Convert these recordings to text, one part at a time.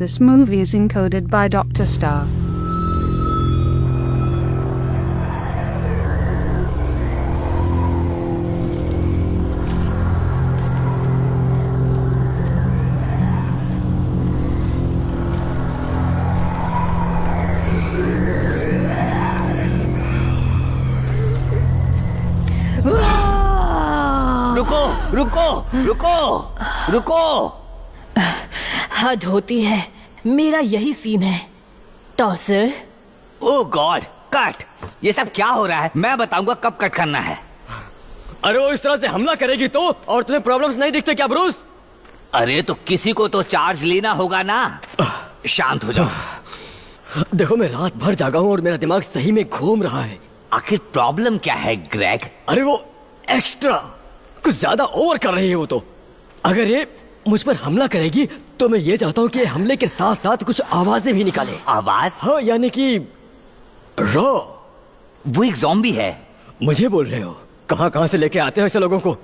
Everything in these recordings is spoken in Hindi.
this movie is encoded by Dr. Star. रुको। हद होती है, मेरा यही सीन है। टॉसर। ओह गॉड, कट। ये सब क्या हो रहा है? मैं बताऊंगा कब कट करना है। अरे वो इस तरह से हमला करेगी तो? और तुम्हें प्रॉब्लम्स नहीं दिखते क्या ब्रूस? अरे तो किसी को तो चार्ज लेना होगा ना। शांत हो जाओ। देखो मैं रात भर जागा हूँ और मेरा दिमाग सही में घूम रहा है। आखिर प्रॉब्लम क्या है ग्रेग? अरे वो एक्स्ट्रा कुछ ज्यादा ओवर कर रही है वो तो। अगर ये मुझ पर हमला करेगी तो मैं ये चाहता हूँ कि हमले के साथ साथ कुछ आवाजें भी निकाले। आवाज? हाँ, यानी कि रॉ। वो एक ज़ॉम्बी है। मुझे बोल रहे हो? कहाँ से लेके आते हो ऐसे लोगों को?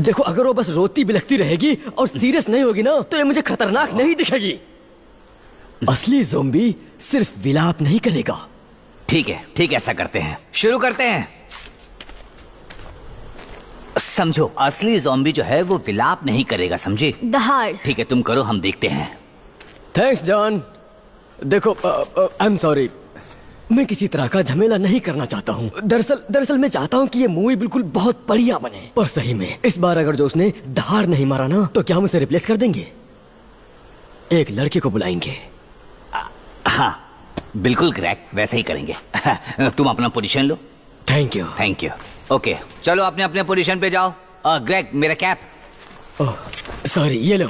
देखो अगर वो बस रोती बिलखती रहेगी और सीरियस नहीं होगी ना तो ये मुझे खतरनाक नहीं दिखेगी। असली ज़ॉम्बी सिर्फ विलाप नहीं करेगा। ठीक है, ऐसा करते हैं। शुरू करते हैं। समझो, असली ज़ॉम्बी जो है वो विलाप नहीं करेगा, समझे? दहाड़। ठीक है, तुम करो, हम देखते हैं। Thanks John. देखो आई एम सॉरी, मैं किसी तरह का झमेला नहीं करना चाहता हूँ। दरअसल मैं चाहता हूँ कि ये मूवी बिल्कुल बहुत बढ़िया बने। पर सही में इस बार अगर जो उसने दहाड़ नहीं मारा ना तो क्या हम उसे रिप्लेस कर देंगे? एक लड़के को बुलाएंगे। हाँ बिल्कुल ग्रेग, वैसे ही करेंगे। तुम अपना position low. Thank you. Okay, चलो अपने अपने पोजीशन पे जाओ। ग्रेग, मेरा कैप। ओह सॉरी, ये लो।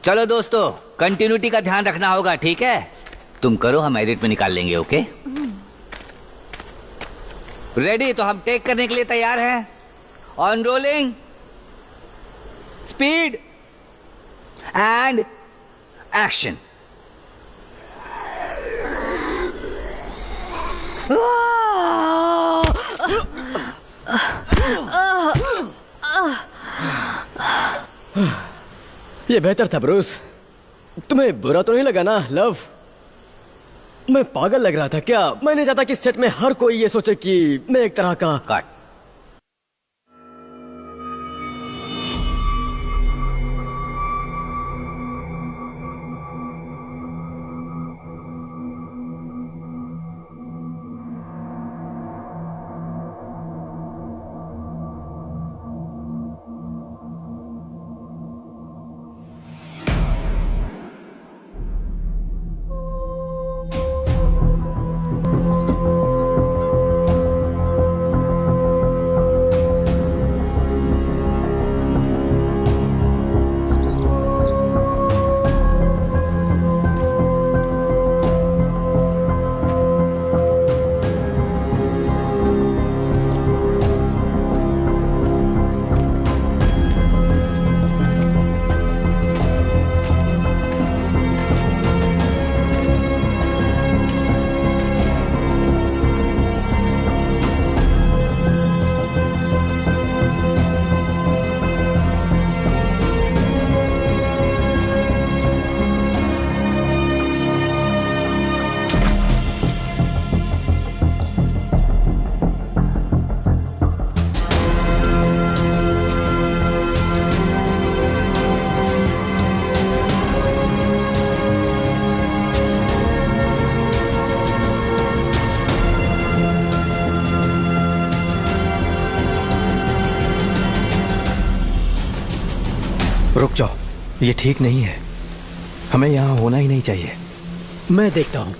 चलो दोस्तों, कंटिन्यूटी का ध्यान रखना होगा, ठीक है? तुम करो, हम एडिट में निकाल लेंगे। Okay ready? तो हम टेक करने के लिए तैयार हैं। On rolling, speed and action. ये बेहतर था ब्रूस। तुम्हें बुरा तो नहीं लगा ना लव? मैं पागल लग रहा था क्या? मैं नहीं चाहता कि सेट में हर कोई ये सोचे कि मैं एक तरह का कट। रुक जाओ, ये ठीक नहीं है। हमें यहाँ होना ही नहीं चाहिए। मैं देखता हूँ।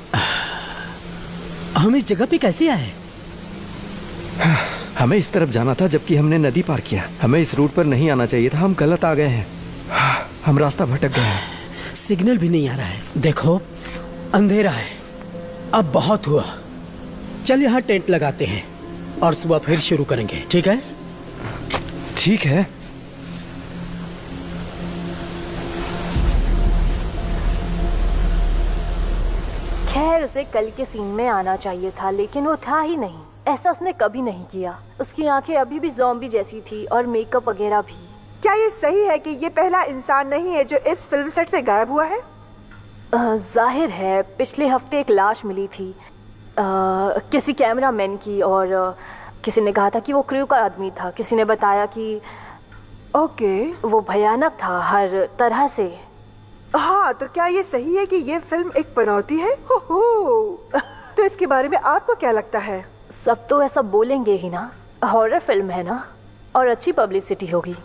हम इस जगह पे कैसे आए? हमें इस तरफ जाना था जबकि हमने नदी पार किया। हमें इस रूट पर नहीं आना चाहिए था। हम गलत आ गए हैं। हम रास्ता भटक गए हैं। सिग्नल भी नहीं आ रहा है। देखो अंधेरा है। अब बहुत हुआ। चल यहाँ टेंट लगाते हैं और सुबह फिर शुरू करेंगे, ठीक है? ठीक है। खैर उसे कल के सीन में आना चाहिए था, लेकिन वो था ही नहीं। ऐसा उसने कभी नहीं किया। उसकी आंखें अभी भी ज़ॉम्बी जैसी थी और मेकअप वगैरह भी। क्या ये सही है कि ये पहला इंसान नहीं है जो इस फिल्म सेट से गायब हुआ है? जाहिर है पिछले हफ्ते एक लाश मिली थी किसी कैमरामैन की, और किसी ने कहा था कि वो क्रू का आदमी था। किसी ने बताया कि ओके। वो भयानक था हर तरह से। हाँ, तो क्या ये सही है कि ये फिल्म एक पनौती है? हो। तो इसके बारे में आपको क्या लगता है? सब तो ऐसा बोलेंगे ही ना, हॉरर फिल्म है ना, और अच्छी पब्लिसिटी होगी।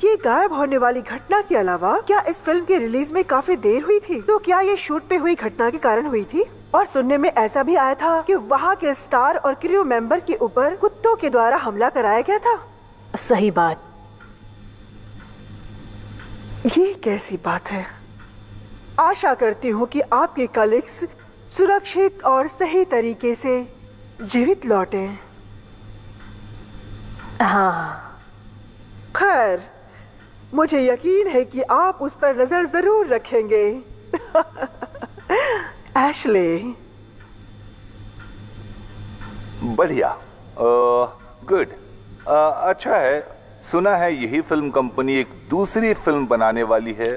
ये गायब होने वाली घटना के अलावा क्या इस फिल्म की रिलीज में काफी देर हुई थी? तो क्या ये शूट पे हुई घटना के कारण हुई थी? और सुनने में ऐसा भी आया था कि वहाँ के स्टार और क्रू मेंबर के ऊपर कुत्तों के द्वारा हमला कराया गया था। सही बात। ये कैसी बात है? आशा करती हूँ कि आपके कलीग्स सुरक्षित और सही तरीके से जीवित लौटे। हाँ। खैर, मुझे यकीन है कि आप उस पर नजर जरूर रखेंगे। एशले। बढ़िया, गुड। अच्छा है, सुना है यही फिल्म कंपनी एक दूसरी फिल्म बनाने वाली है।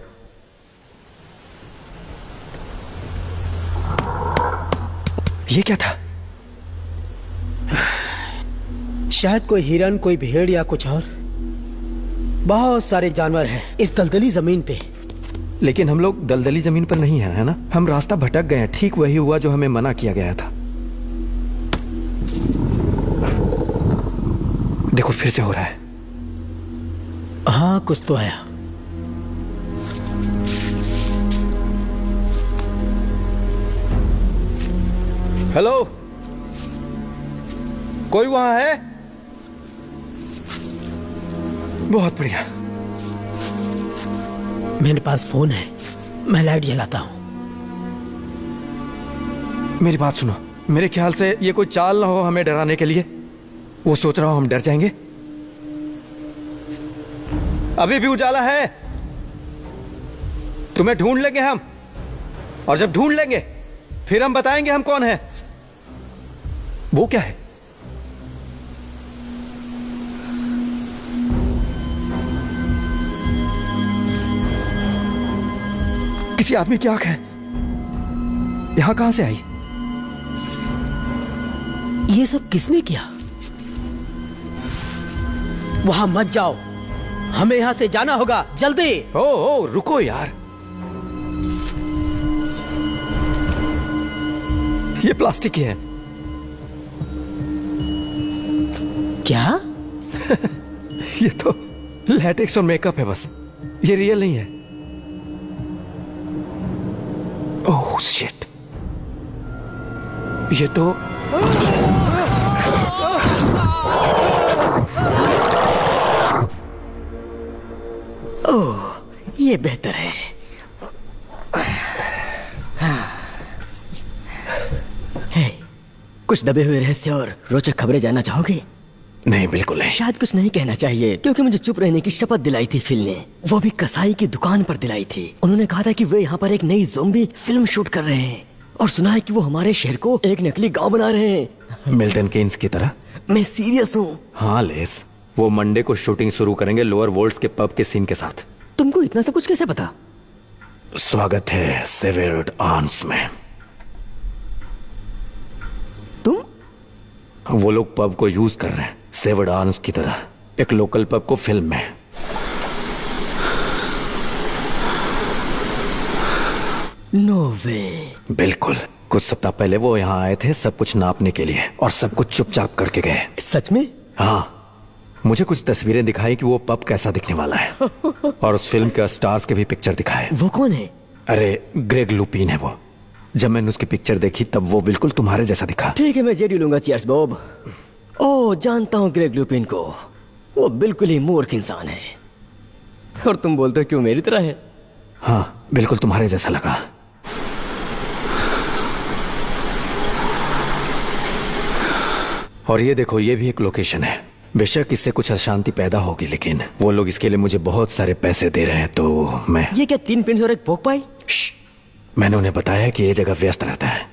ये क्या था? शायद कोई हिरन, कोई भेड़ या कुछ और। बहुत सारे जानवर हैं इस दलदली जमीन पे। लेकिन हम लोग दलदली जमीन पर नहीं हैं, है ना? हम रास्ता भटक गए हैं। ठीक वही हुआ जो हमें मना किया गया था। देखो, फिर से हो रहा है। हाँ, कुछ तो आया। हेलो, कोई वहां है? बहुत बढ़िया। मेरे पास फोन है, मैं लाइट जलाता हूं। मेरी बात सुनो, मेरे ख्याल से ये कोई चाल ना हो हमें डराने के लिए। वो सोच रहा हो हम डर जाएंगे। अभी भी उजाला है, तुम्हें ढूंढ लेंगे हम, और जब ढूंढ लेंगे फिर हम बताएंगे हम कौन है। वो क्या है? किसी आदमी की आंख है। यहां कहां से आई? ये सब किसने किया? वहां मत जाओ, हमें यहां से जाना होगा जल्दी। ओ रुको यार, ये प्लास्टिक की है। क्या? ये तो लैटेक्स और मेकअप है बस, ये रियल नहीं है। ओह शिट, ये तो ओह, ये बेहतर है। हे, कुछ दबे हुए रहस्य और रोचक खबरें जानना चाहोगे? नहीं, बिल्कुल नहीं। शायद कुछ नहीं कहना चाहिए, क्योंकि मुझे चुप रहने की शपथ दिलाई थी फिल ने। वो भी कसाई की दुकान पर दिलाई थी। उन्होंने कहा था कि वे यहाँ पर एक नई ज़ोंबी फिल्म शूट कर रहे हैं, और सुना है कि वो हमारे शहर को एक नकली गांव बना रहे हैं। मिल्टन केन्स की तरह? मैं सीरियस हूँ। हाँ लेस, वो मंडे को शूटिंग शुरू करेंगे लोअर वोल्ट्स के पब के सीन के साथ। तुमको इतना सब कुछ कैसे पता? स्वागत है सेवेर्ड आर्म्स में। तुम? वो लोग पब को यूज कर रहे हैं सेवर्ड आर्म्स की तरह, एक लोकल पब को फिल्म में। नो वे। बिल्कुल। कुछ सप्ताह पहले वो यहाँ आए थे सब कुछ नापने के लिए, और सब कुछ चुपचाप करके गए। सच में? हाँ, मुझे कुछ तस्वीरें दिखाई कि वो पब कैसा दिखने वाला है, और उस फिल्म के स्टार्स के भी पिक्चर दिखाए। वो कौन है? अरे ग्रेग लुपीन है वो। जब मैंने उसकी पिक्चर देखी तब वो बिल्कुल तुम्हारे जैसा दिखा। ठीक है, मैं जेडी लूंगा। Cheers Bob. ओह, जानता हूँ ग्रेग लुपिन को। वो बिल्कुल ही मूर्ख इंसान है। और तुम बोलते हो कि वो मेरी तरह है? हाँ, बिल्कुल तुम्हारे जैसा लगा। और ये देखो, ये भी एक लोकेशन है। बेशक इससे कुछ अशांति पैदा होगी, लेकिन वो लोग इसके लिए मुझे बहुत सारे पैसे दे रहे हैं, तो मैं... ये क्या 3 पिंस और एक पोक पाई? मैंने उन्हें बताया कि ये जगह व्यस्त रहता है।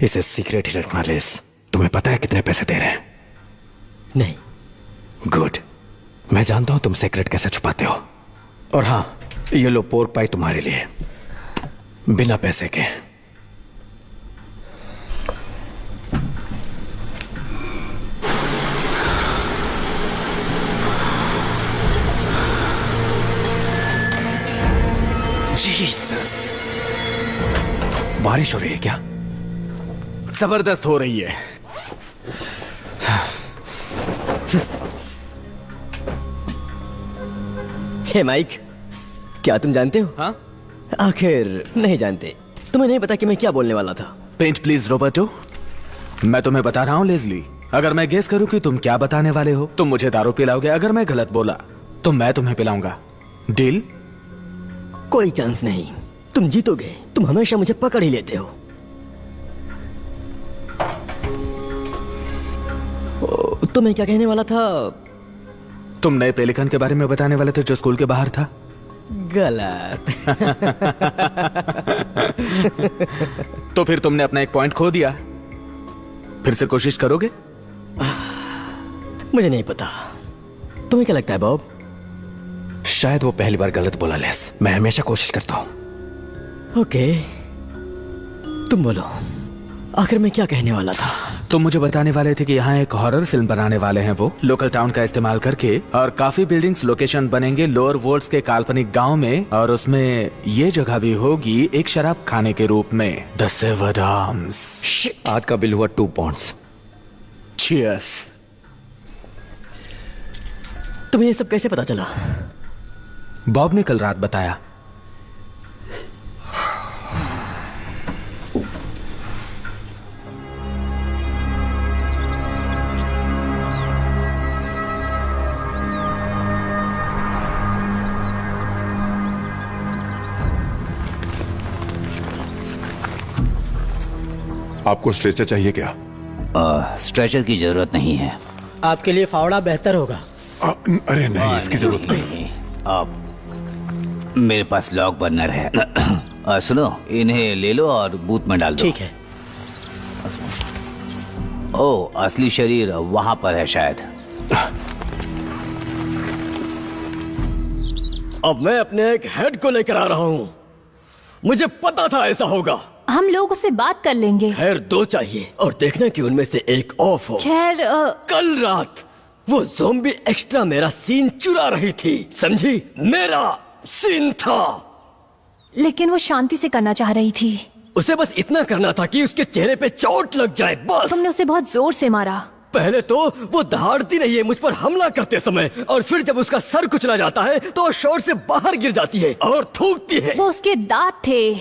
इसे सीक्रेट ही रखना लिस। तुम्हें पता है कितने पैसे दे रहे हैं? नहीं। गुड। मैं जानता हूं तुम सीक्रेट कैसे छुपाते हो। और हाँ, ये लो पोर्क पाई तुम्हारे लिए, बिना पैसे के। जीसस, बारिश हो रही है क्या? जबरदस्त हो रही है। हे माइक, क्या तुम जानते हो? हाँ? आखिर नहीं जानते। तुम्हें नहीं पता कि मैं क्या बोलने वाला था? Paint please Roberto. मैं तुम्हें बता रहा हूँ लेज़ली, अगर मैं गेस करूँ कि तुम क्या बताने वाले हो, तुम मुझे दारू पिलाओगे। अगर मैं गलत बोला तो मैं तुम्हें पिलाऊंगा। डील? कोई चांस नहीं। तुम जीतोगे। तुम हमेशा मुझे पकड़ ही लेते हो। तो मैं क्या कहने वाला था? तुम नए पेलिकन के बारे में बताने वाले थे जो स्कूल के बाहर था। गलत। तो फिर तुमने अपना एक पॉइंट खो दिया। फिर से कोशिश करोगे? मुझे नहीं पता। तुम्हें क्या लगता है बॉब? शायद वो पहली बार गलत बोला लेस। मैं हमेशा कोशिश करता हूं। ओके, तुम बोलो। आखिर मैं क्या कहने वाला था? तुम मुझे बताने वाले थे कि यहाँ एक हॉरर फिल्म बनाने वाले हैं वो, लोकल टाउन का इस्तेमाल करके, और काफी बिल्डिंग्स लोकेशन बनेंगे लोअर वोल्ट्स के काल्पनिक गांव में, और उसमें ये जगह भी होगी एक शराब खाने के रूप में, द सेवर्ड आर्म्स। आज का बिल हुआ 2 पॉइंट्स। चीयर्स। तुम्हें ये सब कैसे पता चला? बॉब ने कल रात बताया। आपको स्ट्रेचर चाहिए क्या? स्ट्रेचर की जरूरत नहीं है। आपके लिए फावड़ा बेहतर होगा। अरे नहीं, इसकी जरूरत नहीं। अब मेरे पास लॉक बर्नर है। सुनो, इन्हें ले लो और बूथ में डाल दो। ठीक है। ओ, असली शरीर वहां पर है शायद। अब मैं अपने एक हेड को लेकर आ रहा हूं। मुझे पता था ऐसा होगा। हम लोग उससे बात कर लेंगे। खैर 2 चाहिए, और देखना कि उनमें से एक ऑफ हो। खैर कल रात वो ज़ॉम्बी एक्स्ट्रा मेरा सीन चुरा रही थी, समझी? मेरा सीन था। लेकिन वो शांति से करना चाह रही थी। उसे बस इतना करना था कि उसके चेहरे पे चोट लग जाए, बस। तुमने उसे बहुत जोर से मारा। पहले तो वो दहाड़ती रही है मुझ पर हमला करते समय, और फिर जब उसका सर कुचला जाता है तो वो शॉट से बाहर गिर जाती है और थूकती है। वो उसके दांत थे।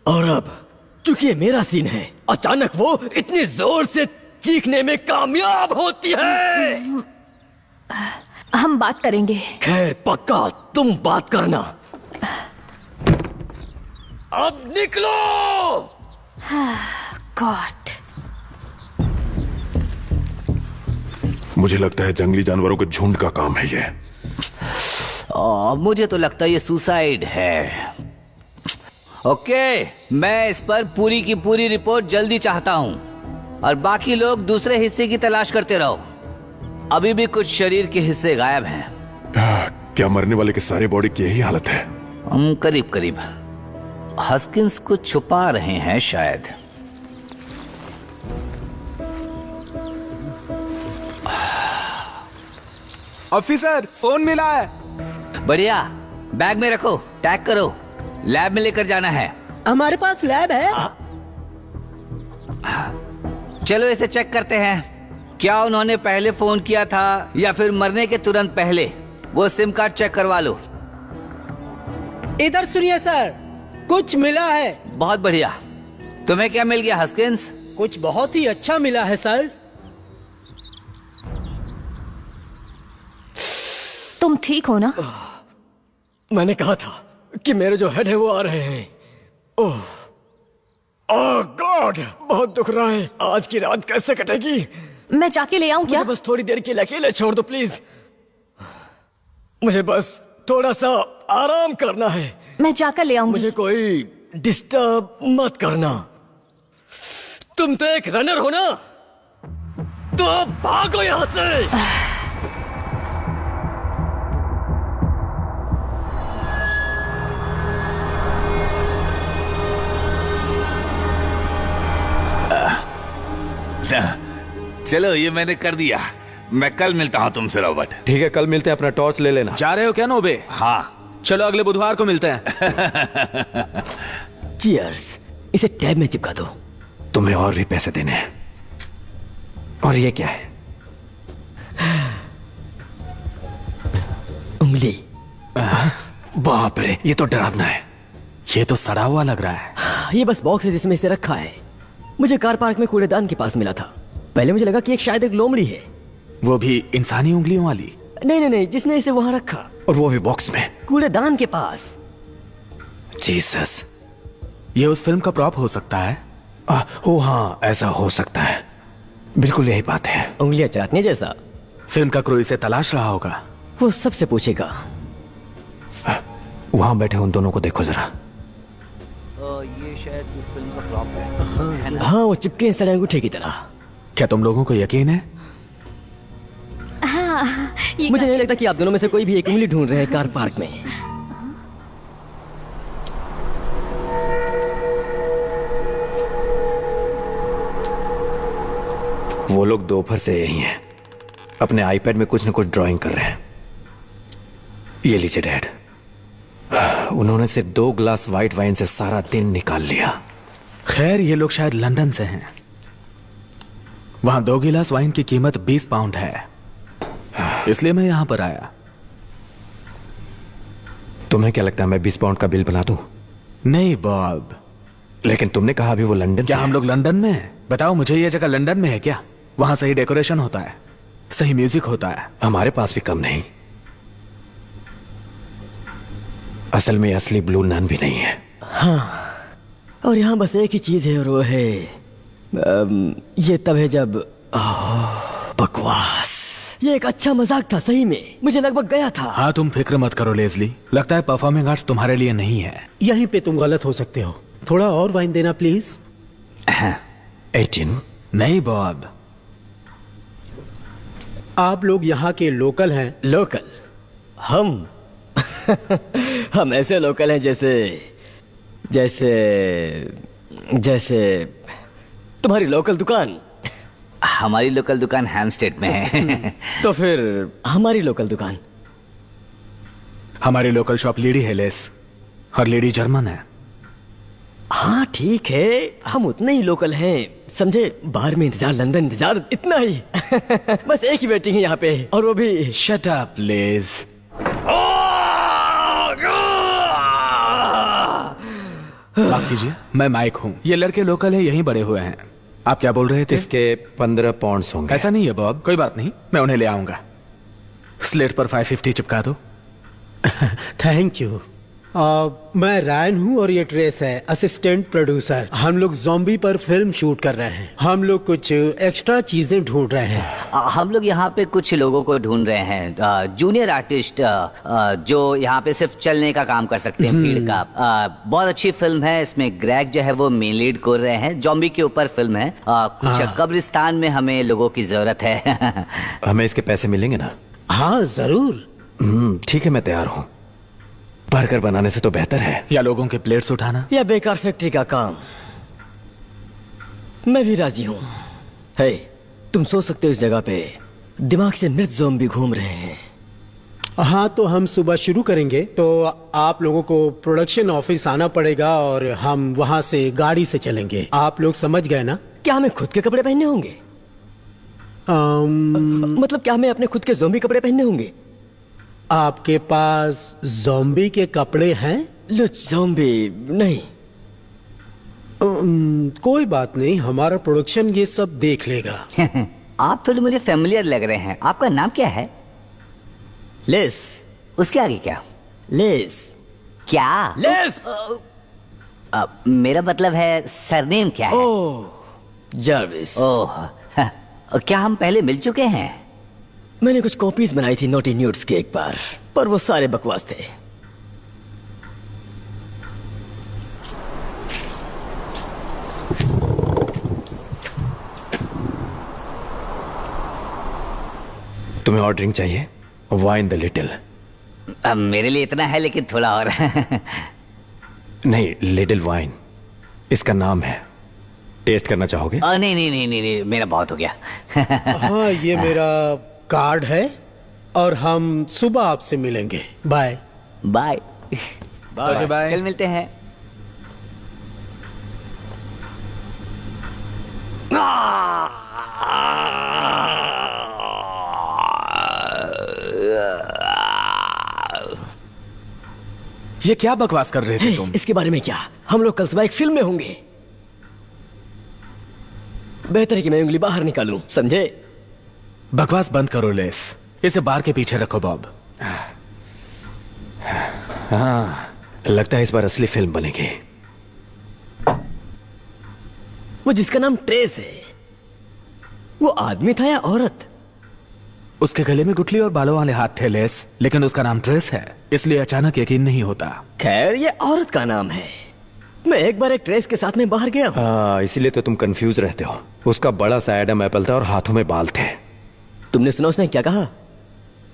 और अब चूंकि ये मेरा सीन है, अचानक वो इतनी जोर से चीखने में कामयाब होती है। हम बात करेंगे। खैर पक्का, तुम बात करना। अब निकलो। गॉड। मुझे लगता है जंगली जानवरों के झुंड का काम है ये। मुझे तो लगता है ये सुसाइड है। ओके, मैं इस पर पूरी की पूरी रिपोर्ट जल्दी चाहता हूँ, और बाकी लोग दूसरे हिस्से की तलाश करते रहो। अभी भी कुछ शरीर के हिस्से गायब हैं। क्या मरने वाले के सारे बॉडी की यही हालत है? करीब करीब। हस्किंस कुछ छुपा रहे हैं शायद। ऑफिसर, फोन मिला है। बढ़िया, बैग में रखो, टैग करो, लैब में लेकर जाना है। हमारे पास लैब है। चलो इसे चेक करते हैं। क्या उन्होंने पहले फोन किया था या फिर मरने के तुरंत पहले? वो सिम कार्ड चेक करवा लो। इधर सुनिए सर, कुछ मिला है। बहुत बढ़िया। तुम्हें क्या मिल गया हस्किंस? कुछ बहुत ही अच्छा मिला है सर। तुम ठीक हो ना? मैंने कहा था कि मेरे जो हेड है वो आ रहे हैं। ओह गॉड, बहुत दुख रहा है। आज की रात कैसे कटेगी? मैं जाके ले आऊं क्या? मुझे बस थोड़ी देर के लिए अकेले छोड़ दो प्लीज। मुझे बस थोड़ा सा आराम करना है। मैं जाकर ले आऊंगी। मुझे कोई डिस्टर्ब मत करना। तुम तो एक रनर हो ना, तो भागो यहां से। चलो, ये मैंने कर दिया। मैं कल मिलता हूँ तुमसे रॉबर्ट। ठीक है, कल मिलते हैं। अपना टॉर्च ले लेना। जा रहे हो क्या नोबे? हाँ, चलो अगले बुधवार को मिलते हैं। चीयर्स। इसे टैब में चिपका दो। तुम्हें और भी पैसे देने हैं। और ये क्या है? उंगली। बाप रे, ये तो डरावना है। ये तो सड़ा हुआ लग रहा है। ये बस बॉक्स है जिसमें इसे रखा है। मुझे कार पार्क में कूड़ेदान के पास मिला था। पहले मुझे लगा कि शायद एक लोमड़ी है। वो भी इंसानी उंगलियों वाली? नहीं, जिसने इसे वहां रखा, और वो भी बॉक्स में, कूड़ेदान के पास। जीसस। ये उस फिल्म का प्रॉप हो सकता है। ओ हाँ, ऐसा हो सकता है। बिल्कुल यही बात है। उंगलियां चाटने जैसा। फिल्म का क्रू इसे तलाश रहा होगा। वो सबसे पूछेगा। वहां बैठे उन दोनों को देखो जरा। ये शायद इस फिल्म का प्रॉप है। हाँ, वो चिपके हैं सड़े अंगूठे की तरह। क्या तुम लोगों को यकीन है? हाँ, मुझे नहीं लगता कि आप दोनों में से कोई भी एक उंगली ढूंढ रहे हैं कार पार्क में। वो लोग दोपहर से यही हैं। अपने आईपैड में कुछ न कुछ ड्राइंग कर रहे हैं। ये लीजिए डैड। उन्होंने सिर्फ 2 ग्लास व्हाइट वाइन से सारा दिन निकाल लिया। खैर, ये लोग शायद लंदन से हैं। वहां 2 गिलास वाइन की कीमत 20 पाउंड है, इसलिए मैं यहां पर आया। तुम्हें क्या लगता है मैं 20 पाउंड का बिल बना दूं? नहीं बॉब। लेकिन तुमने कहा अभी वो लंदन क्या से हम है। लोग लंदन में हैं? बताओ मुझे, ये जगह लंदन में है क्या? वहां सही डेकोरेशन होता है, सही म्यूजिक होता है। हमारे पास भी कम नहीं। असल में असली ब्लू नन भी नहीं है। हाँ, और यहाँ बस एक ही चीज है और वो है ये तब है जब बकवास। ये एक अच्छा मजाक था, सही में मुझे लगभग गया था। हाँ, तुम फिक्र मत करो लेज़ली। लगता है परफॉर्मिंग आर्ट्स तुम्हारे लिए नहीं है। यहीं पे तुम गलत हो सकते हो। थोड़ा और वाइन देना प्लीज। 18। नहीं बॉब। आप लोग यहाँ के लोकल हैं? लोकल? हम हम ऐसे लोकल हैं जैसे जैसे जैसे तुम्हारी लोकल दुकान। हमारी लोकल दुकान हैमस्टेड में है। तो फिर हमारी लोकल दुकान? हमारी लोकल शॉप लीडी है लेस, और लीडी जर्मन है। हाँ ठीक है, हम उतने ही लोकल हैं, समझे। बाहर में इंतजार, लंदन इंतजार, इतना ही। बस एक ही वेटिंग है यहाँ पे, और वो भी। शट अप लेज। माफ कीजिए, मैं माइक हूँ। ये लड़के लोकल हैं, यहीं बड़े हुए हैं। आप क्या बोल रहे थे? इसके 15 पाउंड्स होंगे। ऐसा नहीं है बॉब, कोई बात नहीं, मैं उन्हें ले आऊंगा। स्लेट पर 550 चिपका दो। Thank you. मैं रायन हूँ और ये ट्रेस है, असिस्टेंट प्रोड्यूसर। हम लोग ज़ॉम्बी पर फिल्म शूट कर रहे हैं। हम लोग कुछ एक्स्ट्रा चीजें ढूंढ रहे हैं। हम लोग यहाँ पे कुछ लोगों को ढूंढ रहे हैं, जूनियर आर्टिस्ट जो यहाँ पे सिर्फ चलने का काम कर सकते हैं, भीड़ का। बहुत अच्छी फिल्म है, इसमें ग्रेग जो है वो मेन लीड कर रहे हैं। जॉम्बी के ऊपर फिल्म है। कुछ कब्रिस्तान में हमें लोगों की जरूरत है। हमें इसके पैसे मिलेंगे ना? हाँ जरूर। ठीक है, मैं तैयार हूँ। बर्गर बनाने से तो बेहतर है। या लोगों के प्लेट्स उठाना, या बेकार फैक्ट्री का काम। मैं भी राजी हूँ। हे, तुम सोच सकते हो इस जगह पे दिमाग से मृत ज़ॉम्बी घूम रहे हैं। हाँ, तो हम सुबह शुरू करेंगे, तो आप लोगों को प्रोडक्शन ऑफिस आना पड़ेगा और हम वहाँ से गाड़ी से चलेंगे। आप लोग समझ गए ना? क्या हमें खुद के कपड़े पहनने होंगे? मतलब क्या हमें अपने खुद के ज़ॉम्बी कपड़े पहनने होंगे? आपके पास ज़ॉम्बी के कपड़े हैं? लुच ज़ॉम्बी नहीं। कोई बात नहीं, हमारा प्रोडक्शन ये सब देख लेगा। आप थोड़े मुझे फेमिलियर लग रहे हैं। आपका नाम क्या है? लेस। उसके आगे क्या? लेस। क्या? लेस। मेरा मतलब है सरनेम क्या है? ओह, जार्विस। ओह, क्या हम पहले मिल चुके हैं? मैंने कुछ कॉपीज बनाई थी नोटी न्यूट्स के एक बार, पर वो सारे बकवास थे। तुम्हें और ड्रिंक चाहिए? Wine the little. अब मेरे लिए इतना है, लेकिन थोड़ा और। नहीं, लिटिल वाइन इसका नाम है। टेस्ट करना चाहोगे? नहीं नहीं नहीं नहीं नहीं, मेरा बहुत हो गया। हाँ, ये मेरा कार्ड है और हम सुबह आपसे मिलेंगे। Bye bye bye bye. कल मिलते हैं। ये क्या बकवास कर रहे थे तुम? इसके बारे में क्या? हम लोग कल सुबह एक फिल्म में होंगे। बेहतर है कि मैं उंगली बाहर निकालूं, समझे? बकवास बंद करो लेस, इसे बार के पीछे रखो बॉब। हाँ, लगता है इस बार असली फिल्म बनेगी। वो जिसका नाम ट्रेस है, वो आदमी था या औरत? उसके गले में गुठली और बालों वाले हाथ थे लेस, लेकिन उसका नाम ट्रेस है, इसलिए अचानक यकीन नहीं होता। खैर, ये औरत का नाम है। मैं एक बार एक ट्रेस के साथ में बाहर गया हूँ। इसीलिए तो तुम कंफ्यूज रहते हो। उसका बड़ा सा एडम एप्पल था और हाथों में बाल थे। तुमने सुना उसने क्या कहा?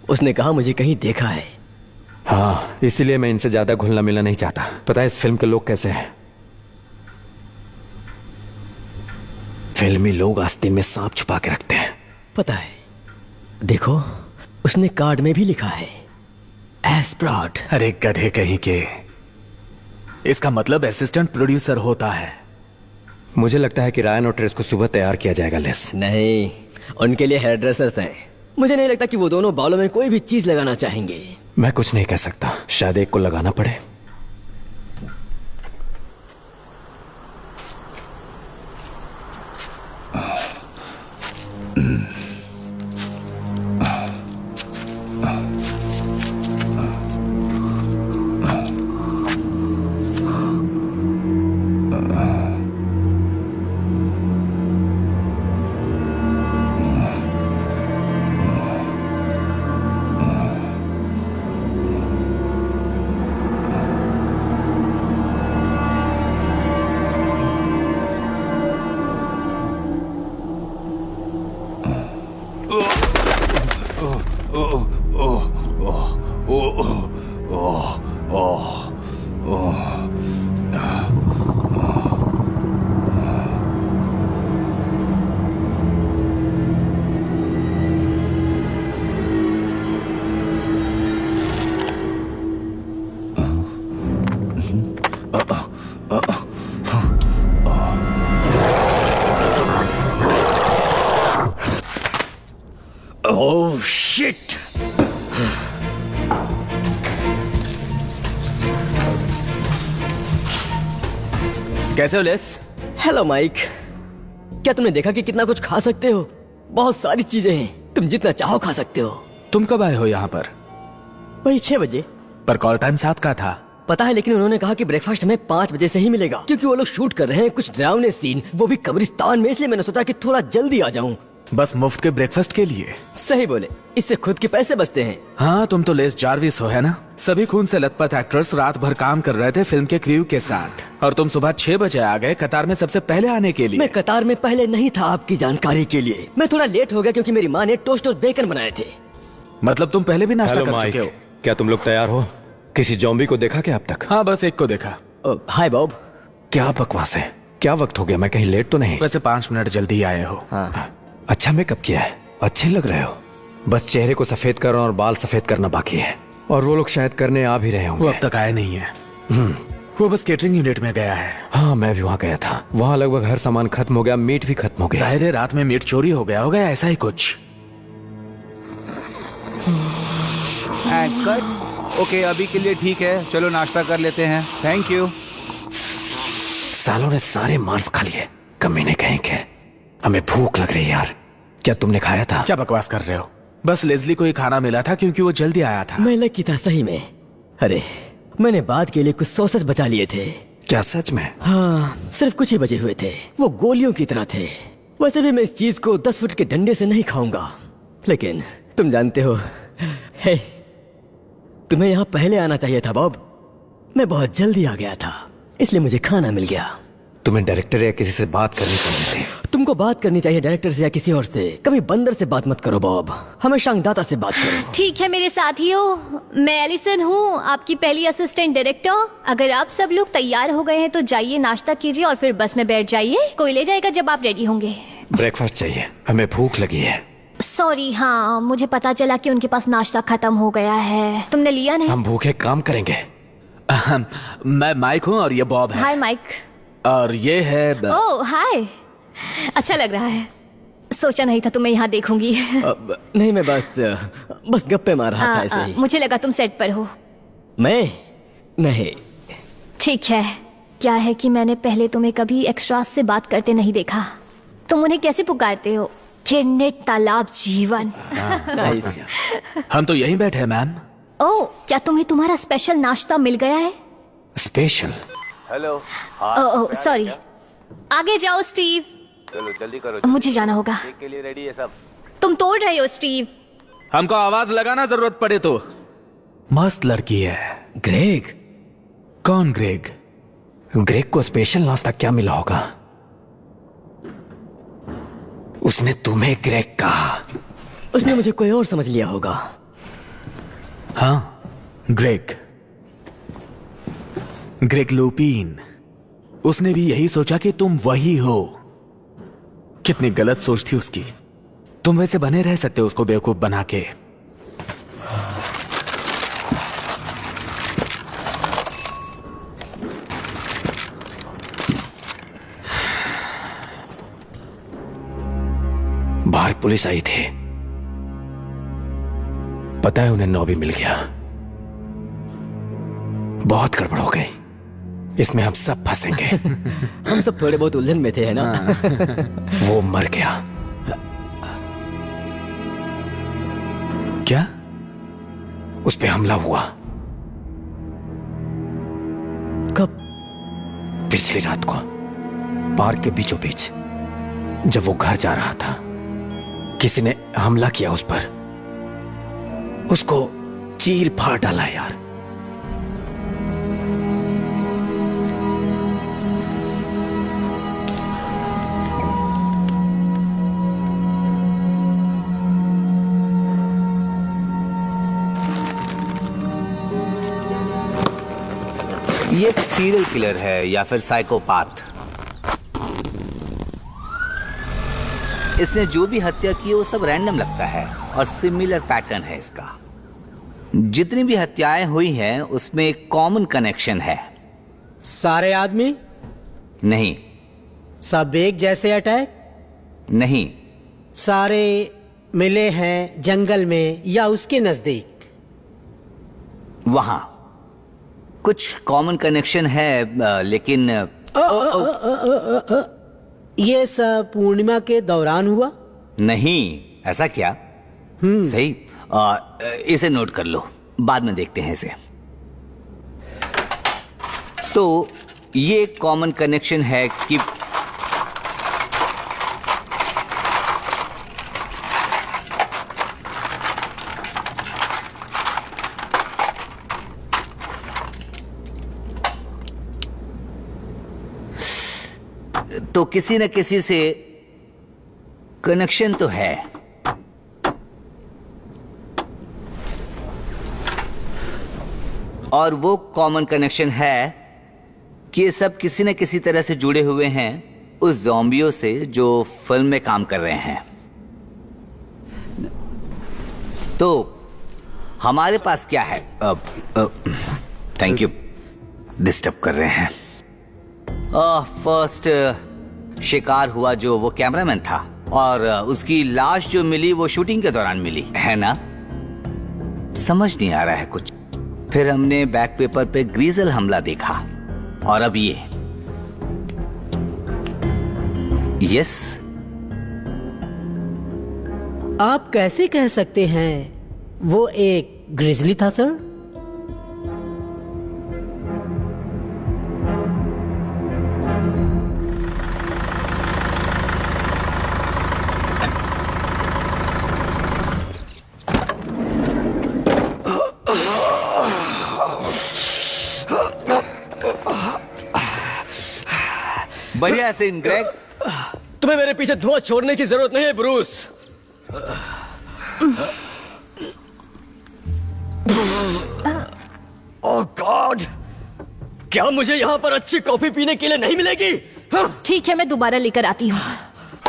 उसने कहा मुझे कहीं देखा है। हाँ, इसीलिए मैं इनसे ज्यादा घुलना मिलना नहीं चाहता। पता है इस फिल्म के लोग कैसे हैं? फिल्मी लोग आस्तीन में सांप छुपा के रखते हैं। पता है, देखो उसने कार्ड में भी लिखा है एस्प्रॉड। अरे गधे कहीं के, इसका मतलब असिस्टेंट प्रोड्यूसर होता है। मुझे लगता है कि रायन और ट्रेस को सुबह तैयार किया जाएगा लेस। नहीं, उनके लिए हेयर ड्रेसर्स हैं। मुझे नहीं लगता कि वो दोनों बालों में कोई भी चीज लगाना चाहेंगे। मैं कुछ नहीं कह सकता, शायद एक को लगाना पड़े। Oh shit! कैसे हो लेस? Hello mic. क्या तुमने देखा कि कितना कुछ खा सकते हो? बहुत सारी चीजें हैं, तुम जितना चाहो खा सकते हो। तुम कब आए हो यहाँ पर? वही 6 बजे। पर कॉल टाइम 7 का था। पता है, लेकिन उन्होंने कहा कि ब्रेकफास्ट हमें 5 बजे से ही मिलेगा, क्योंकि वो लोग शूट कर रहे हैं कुछ डरावने सीन, वो भी कब्रिस्तान में। इसलिए मैंने सोचा कि थोड़ा जल्दी आ जाऊं। बस मुफ्त के ब्रेकफास्ट के लिए? सही बोले, इससे खुद के पैसे बचते हैं। हाँ, तुम तो लेस जार्विस हो, है ना? सभी खून से लथपथ एक्टर्स रात भर काम कर रहे थे फिल्म के क्रू के साथ, और तुम सुबह 6 बजे आ गए कतार में सबसे पहले आने के लिए। मैं कतार में पहले नहीं था, आपकी जानकारी के लिए। मैं थोड़ा लेट हो गया क्योंकि मेरी माँ ने टोस्ट और बेकन बनाए थे। मतलब तुम पहले भी नाश्ता कर चुके हो? क्या तुम लोग तैयार हो? किसी जॉम्बी को देखा क्या अब तक? हाँ, बस एक को देखा। हाय बॉब। क्या बकवास है? क्या वक्त हो गया? मैं कहीं लेट तो नहीं? वैसे 5 मिनट जल्दी आए हो। हाँ। अच्छा मेकअप किया है, अच्छे लग रहे हो। बस चेहरे को सफेद करना और बाल सफेद करना बाकी है, और वो लोग शायद करने आ भी रहे होंगे। वो अब तक आया नहीं है। वो बस केटरिंग यूनिट में गया है। हाँ, मैं भी वहाँ गया था। वहाँ लगभग हर सामान खत्म हो गया, मीट भी खत्म हो गया। जाहिर है रात में मीट चोरी हो गया होगा, ऐसा ही कुछ। ओके, अभी के लिए ठीक है, चलो नाश्ता कर लेते हैं। Thank you. सालों ने सारे मांस खा लिए, कमीने कहीं के। हमें भूख लग रही है यार। क्या तुमने खाया था? क्या बकवास कर रहे हो? बस लेज़ली को ही खाना मिला था क्योंकि वो जल्दी आया था। मैं लकी था सही में। अरे, मैंने बाद के लिए कुछ सॉसेस बचा लिए थे। क्या सच में? हाँ, सिर्फ कुछ ही बचे हुए थे। वो गोलियों की तरह थे। वैसे भी मैं इस चीज को 10 फुट के डंडे से नहीं खाऊंगा, लेकिन तुम जानते हो, हे, तुम्हें यहाँ पहले आना चाहिए था बॉब। मैं बहुत जल्दी आ गया था, इसलिए मुझे खाना मिल गया। तुम्हें डायरेक्टर या किसी से बात करनी चाहिए थी। तुमको बात करनी चाहिए डायरेक्टर से या किसी और से। कभी बंदर से बात मत करो बॉब, हमेशा अंगदाता से बात करो। ठीक है मेरे साथियों, मैं एलिसन हूँ, आपकी पहली असिस्टेंट डायरेक्टर। अगर आप सब लोग तैयार हो गए हैं तो जाइए, नाश्ता कीजिए और फिर बस में बैठ जाइए। कोई ले जाएगा जब आप रेडी होंगे। ब्रेकफास्ट चाहिए, हमें भूख लगी है। सॉरी, हाँ मुझे पता चला कि उनके पास नाश्ता खत्म हो गया है। तुमने लिया नहीं? हम भूखे काम करेंगे। मैं माइक हूँ और ये बॉब है। हाय माइक। और ये है ओह हाय, अच्छा लग रहा है। सोचा नहीं था तुम्हें यहाँ देखूंगी। नहीं, मैं बस गप्पे मार रहा था ऐसे ही। मुझे लगा तुम सेट पर हो। मैं नहीं। ठीक है, क्या है कि मैंने पहले तुम्हें कभी एक्स्ट्रास से बात करते नहीं देखा। तुम उन्हें कैसे पुकारते हो? किन्नेट, तालाब, जीवन। हम तो यहीं बैठे हैं मैम। ओह, क्या तुम्हें तुम्हारा स्पेशल नाश्ता मिल गया है? स्पेशल? हेलो। ओह सॉरी, आगे जाओ स्टीव। चलो जल्दी करो, मुझे जाना होगा। के लिए रेडी है सब। तुम तोड़ रहे हो स्टीव। हमको आवाज लगाना जरूरत पड़े तो। मस्त लड़की है। ग्रेग? कौन ग्रेग? ग्रेग को स्पेशल नाश्ता क्या मिला होगा? उसने तुम्हें ग्रेग कहा। उसने मुझे कोई और समझ लिया होगा। हाँ, ग्रेग लूपीन। उसने भी यही सोचा कि तुम वही हो। कितनी गलत सोच थी उसकी। तुम वैसे बने रह सकते हो उसको बेवकूफ बना के। बाहर पुलिस आई थी, पता है उन्हें नौबी मिल गया। बहुत गड़बड़ हो गई, इसमें हम सब फंसेंगे। हम सब थोड़े बहुत उलझन में थे, है ना? वो मर गया। क्या? उस पे हमला हुआ। कब? पिछली रात को, पार्क के बीचों बीच, जब वो घर जा रहा था। किसी ने हमला किया उस पर, उसको चीर फाड़ डाला यार। ये एक सीरियल किलर है या फिर साइकोपाथ। इसने जो भी हत्या की वो सब रैंडम लगता है और सिमिलर पैटर्न है इसका। जितनी भी हत्याएं हुई हैं उसमें एक कॉमन कनेक्शन है। सारे आदमी? नहीं। सब एक जैसे अटैक? नहीं। सारे मिले हैं जंगल में या उसके नजदीक? वहां कुछ कॉमन कनेक्शन है लेकिन ये सब पूर्णिमा के दौरान हुआ? नहीं। ऐसा क्या? सही। इसे नोट कर लो, बाद में देखते हैं इसे। तो ये कॉमन कनेक्शन है कि तो किसी न किसी से कनेक्शन तो है। और वो कॉमन कनेक्शन है कि ये सब किसी न किसी तरह से जुड़े हुए हैं उस ज़ॉम्बियों से जो फिल्म में काम कर रहे हैं। तो हमारे पास क्या है? थैंक यू, डिस्टर्ब कर रहे हैं। फर्स्ट शिकार हुआ जो वो कैमरामैन था, और उसकी लाश जो मिली वो शूटिंग के दौरान मिली है ना। समझ नहीं आ रहा है कुछ। फिर हमने बैक पेपर पे ग्रीजल हमला देखा, और अब ये। यस। आप कैसे कह सकते हैं वो एक ग्रिजली था सर? बढ़िया सीन ग्रेग। तुम्हें मेरे पीछे धुआं छोड़ने की जरूरत नहीं है ब्रूस। ओह गॉड, क्या मुझे यहाँ पर अच्छी कॉफी पीने के लिए नहीं मिलेगी? ठीक है, मैं दोबारा लेकर आती हूँ।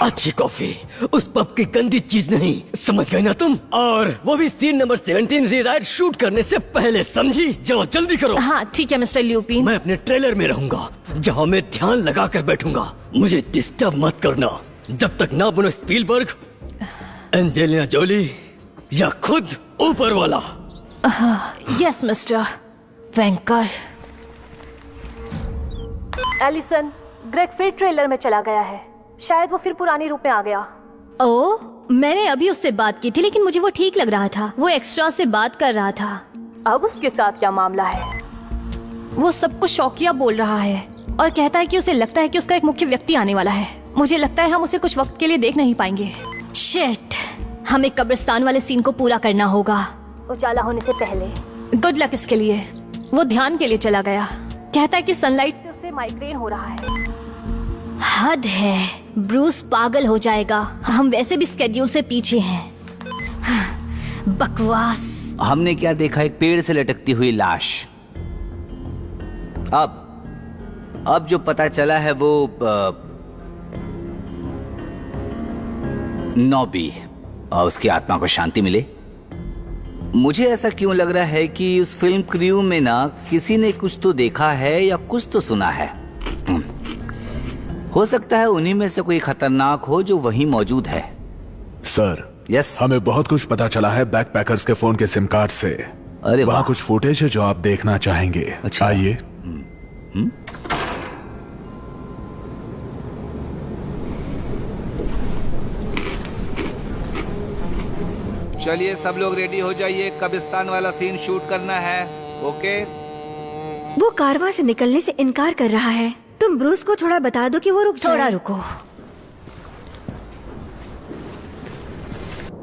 अच्छी कॉफी, उस पब की गंदी चीज नहीं, समझ गए ना तुम? और वो भी सीन नंबर 17 रीराइट शूट करने से पहले, समझी? जाओ जल्दी करो। हाँ ठीक है मिस्टर ल्यूपिन। मैं अपने ट्रेलर में रहूंगा जहाँ मैं ध्यान लगा कर बैठूंगा। मुझे डिस्टर्ब मत करना जब तक ना बोलो स्पीलबर्ग, एंजेलिना जोली या खुद ऊपर वाला। Yes mister Venker. Allison, Greg फिर ट्रेलर में चला गया है। शायद वो फिर पुरानी रूप में आ गया। ओह, मैंने अभी उससे बात की थी लेकिन मुझे वो ठीक लग रहा था। वो एक्स्ट्रा से बात कर रहा था। अब उसके साथ क्या मामला है? वो सब कुछ शौकिया बोल रहा है और कहता है कि उसे लगता है कि उसका एक मुख्य व्यक्ति आने वाला है। मुझे लगता है हम उसे कुछ वक्त के लिए देख नहीं पाएंगे। शिट, हमें कब्रिस्तान वाले सीन को पूरा करना होगा उजाला होने से पहले। गुड लक इसके लिए। वो ध्यान के लिए चला गया। कहता है कि सनलाइट से उसे माइग्रेन हो रहा है। हद है, ब्रूस पागल हो जाएगा। हम वैसे भी स्केड्यूल से पीछे हैं। बकवास। हमने क्या देखा? एक पेड़ से लटकती हुई लाश। अब जो पता चला है वो नॉबी, और उसकी आत्मा को शांति मिले। मुझे ऐसा क्यों लग रहा है कि उस फिल्म क्रू में ना किसी ने कुछ तो देखा है या कुछ तो सुना है। हो सकता है उन्हीं में से कोई खतरनाक हो जो वहीं मौजूद है। सर, यस, हमें बहुत कुछ पता चला है बैकपैकर्स के फोन के सिम कार्ड से। अरे वहाँ वाह। कुछ फुटेज है जो आप देखना चाहेंगे। अच्छा। आइए। चलिए सब लोग रेडी हो जाइए, कब्रिस्तान वाला सीन शूट करना है। ओके? वो कारवां से निकलने से इनकार कर रहा है। तुम ब्रूस को थोड़ा बता दो कि वो रुक जाए। थोड़ा रुको।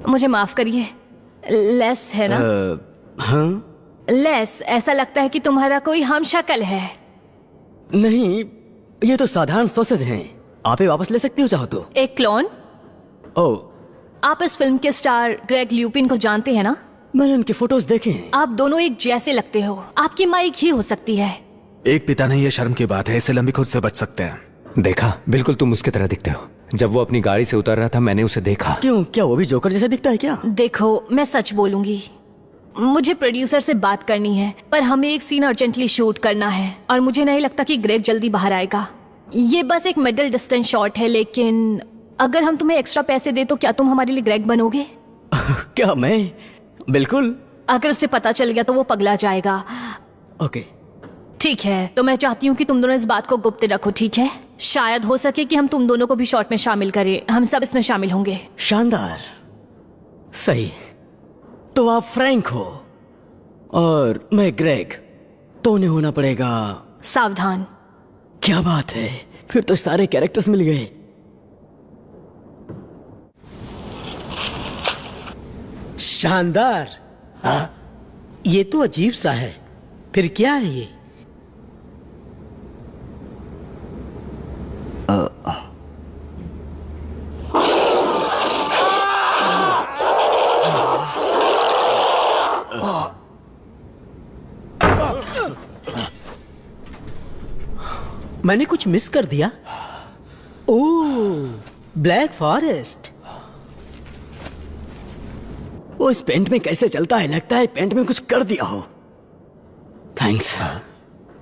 मुझे माफ करिए, लेस है ना? हाँ? लेस, ऐसा लगता है कि तुम्हारा कोई हम शक्ल है। नहीं, ये तो साधारण सॉसेज हैं। आप ही वापस ले सकती हो चाहो तो। एक क्लोन? ओह, आप इस फिल्म के स्टार ग्रेग ल्यूपिन को जानते हैं ना? मैंने उनके फोटोज देखे हैं। आप दोनों एक जैसे लगते हो। आपकी माँ एक ही हो सकती है। एक पिता नहीं, ये शर्म की बात है। इससे लंबी खुद से बच सकते हैं। देखा, बिल्कुल तुम उसकी तरह दिखते हो। जब वो अपनी गाड़ी से उतर रहा था मैंने उसे देखा। क्यों, क्या वो भी जोकर जैसा दिखता है क्या? देखो, मैं सच बोलूंगी, मुझे प्रोड्यूसर से बात करनी है, पर हमें एक सीन अर्जेंटली शूट करना है और मुझे नहीं लगता कि ग्रेग जल्दी बाहर आएगा। ये बस एक मिडिल डिस्टेंस शॉट है, लेकिन अगर हम तुम्हें एक्स्ट्रा पैसे दे तो क्या तुम हमारे लिए ग्रेग बनोगे? क्या मैं? बिल्कुल। अगर उसे पता चल गया तो वो पगला जाएगा। ओके ठीक है, तो मैं चाहती हूँ कि तुम दोनों इस बात को गुप्त रखो, ठीक है? शायद हो सके कि हम तुम दोनों को भी शॉट में शामिल करें। हम सब इसमें शामिल होंगे। शानदार, सही। तो आप फ्रैंक हो और मैं ग्रेग, तो उन्हें होना पड़ेगा सावधान। क्या बात है, फिर तो सारे कैरेक्टर्स मिल गए। शानदार। ये तो अजीब सा है। फिर क्या है ये? मैंने कुछ मिस कर दिया? ओह, ब्लैक फॉरेस्ट। वो इस पेंट में कैसे चलता है? लगता है पेंट में कुछ कर दिया हो। थैंक्स।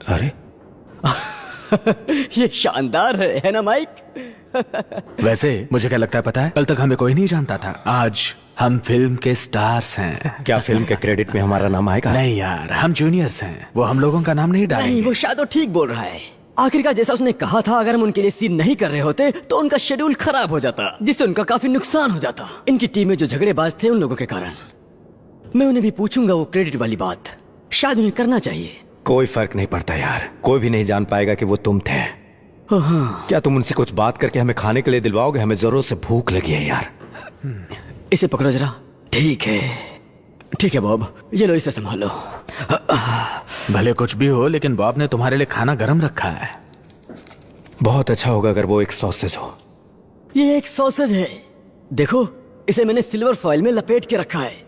अरे ये शानदार है ना माइक? वैसे मुझे क्या लगता है पता है, कल तक हमें कोई नहीं जानता था, आज हम फिल्म के स्टार्स हैं। क्या फिल्म के क्रेडिट में हमारा नाम आएगा? नहीं यार, हम जूनियर्स हैं, वो हम लोगों का नाम नहीं डालेंगे। नहीं, वो शायद ठीक बोल रहा है। आखिरकार जैसा उसने कहा था, अगर हम उनके लिए सीन नहीं कर रहे होते तो उनका शेड्यूल खराब हो जाता, जिससे उनका काफी नुकसान हो जाता। इनकी टीम में जो झगड़ेबाज थे उन लोगों के कारण। मैं उन्हें भी पूछूंगा वो क्रेडिट वाली बात, शायद उन्हें करना चाहिए। कोई फर्क नहीं पड़ता यार, कोई भी नहीं जान पाएगा कि वो तुम थे। हाँ। क्या तुम उनसे कुछ बात करके हमें खाने के लिए दिलवाओगे? हमें जरूर से भूख लगी है यार। इसे पकड़ो जरा। ठीक है, ठीक है बॉब, ये लो, इसे संभालो। भले कुछ भी हो, लेकिन बॉब ने तुम्हारे लिए खाना गर्म रखा है। बहुत अच्छा होगा अगर वो एक सॉसेज हो। ये एक सॉसेज है, देखो इसे मैंने सिल्वर फॉइल में लपेट के रखा है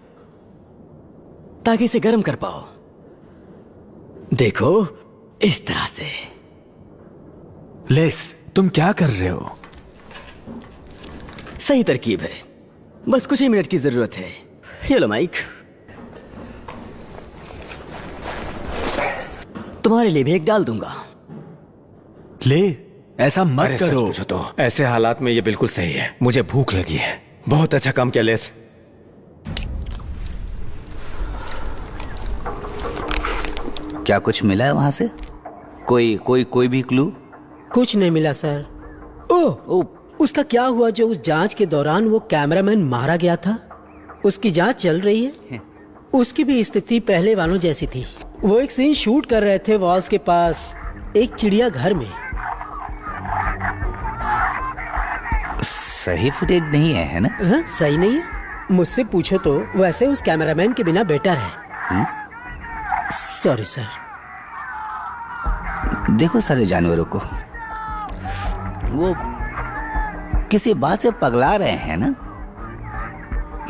ताकि इसे गर्म कर पाओ। देखो इस तरह से। लेस, तुम क्या कर रहे हो? सही तरकीब है, बस कुछ ही मिनट की जरूरत है। ये लो माइक, तुम्हारे लिए भी एक डाल दूंगा। ले, ऐसा मत अरे सच करो। पूछो तो ऐसे हालात में ये बिल्कुल सही है। मुझे भूख लगी है। बहुत अच्छा काम किया लेस। क्या कुछ मिला है वहां से? कोई भी क्लू? कुछ नहीं मिला सर। ओह, उसका क्या हुआ जो उस जांच के दौरान वो कैमरामैन मारा गया था? उसकी जांच चल रही है। उसकी भी स्थिति पहले वालों जैसी थी। वो एक सीन शूट कर रहे थे वॉल्स के पास एक चिड़िया घर में। सही फुटेज नहीं है ना? सही नहीं है? मुझसे पूछो तो वैसे उस कैमरामैन के बिना बेटर है। Sorry sir. देखो सारे जानवरों को, वो किसी बात से पगला रहे हैं ना?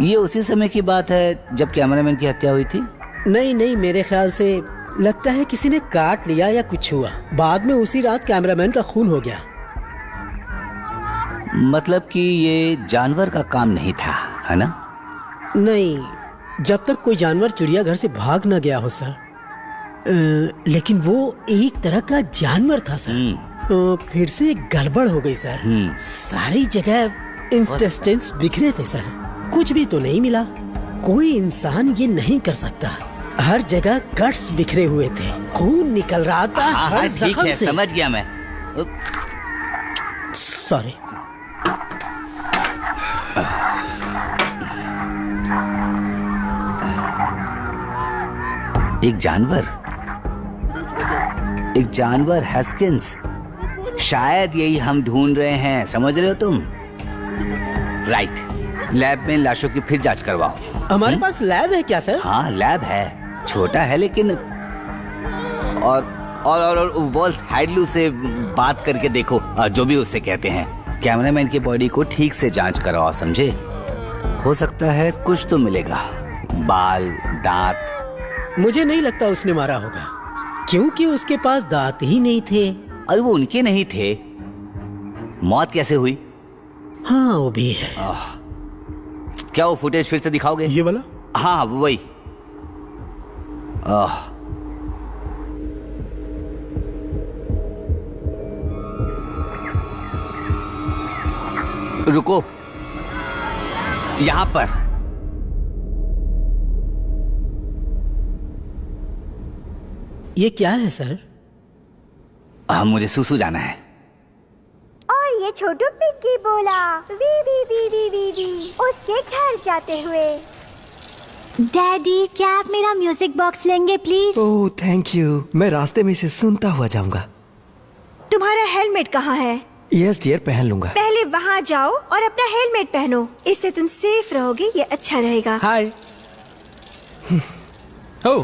ये उसी समय की बात है जब कैमरामैन की हत्या हुई थी? नहीं, मेरे ख्याल से लगता है किसी ने काट लिया या कुछ हुआ। बाद में उसी रात कैमरामैन का खून हो गया। मतलब कि ये जानवर का काम नहीं था, है ना? नहीं, जब तक कोई जानवर चिड़ियाघर से भाग न गया हो सर। लेकिन वो एक तरह का जानवर था सर। फिर से गड़बड़ हो गई सर। सारी जगह इंटेस्टाइन्स बिखरे थे सर। कुछ भी तो नहीं मिला। कोई इंसान ये नहीं कर सकता। हर जगह गट्स बिखरे हुए थे, खून निकल रहा था हर ठीक जख्म है, से। समझ गया मैं। सॉरी। एक जानवर हैस्किंस, शायद यही हम ढूंढ रहे हैं। समझ रहे हो तुम? राइट। लैब में लाशों की फिर जांच करवाओ। हमारे पास लैब है क्या सर? हाँ लैब है, छोटा है लेकिन। और वॉल्स हैडलू से बात करके देखो, जो भी उसे कहते हैं। कैमरामैन की बॉडी को ठीक से जांच करवाओ, समझे? हो सकता है कुछ तो मिलेगा, बाल, दांत। मुझे नहीं लगता उसने मारा होगा, क्योंकि उसके पास दांत ही नहीं थे। और वो उनके नहीं थे। मौत कैसे हुई? हाँ वो भी है। क्या वो फुटेज फिर से दिखाओगे? ये वाला? हाँ वही। रुको, यहां पर। ये क्या है सर? मुझे सुसु जाना है। और ये छोटू पिग्गी बोला wee wee wee wee wee wee उसके घर जाते हुए। डैडी, क्या आप मेरा म्यूजिक बॉक्स लेंगे प्लीज? Oh thank you. मैं रास्ते में इसे सुनता हुआ जाऊंगा। तुम्हारा हेलमेट कहाँ है? यस डियर, पहन लूंगा। पहले वहाँ जाओ और अपना हेलमेट पहनो, इससे तुम सेफ रहोगे। ये अच्छा रहेगा। हाय। ओ,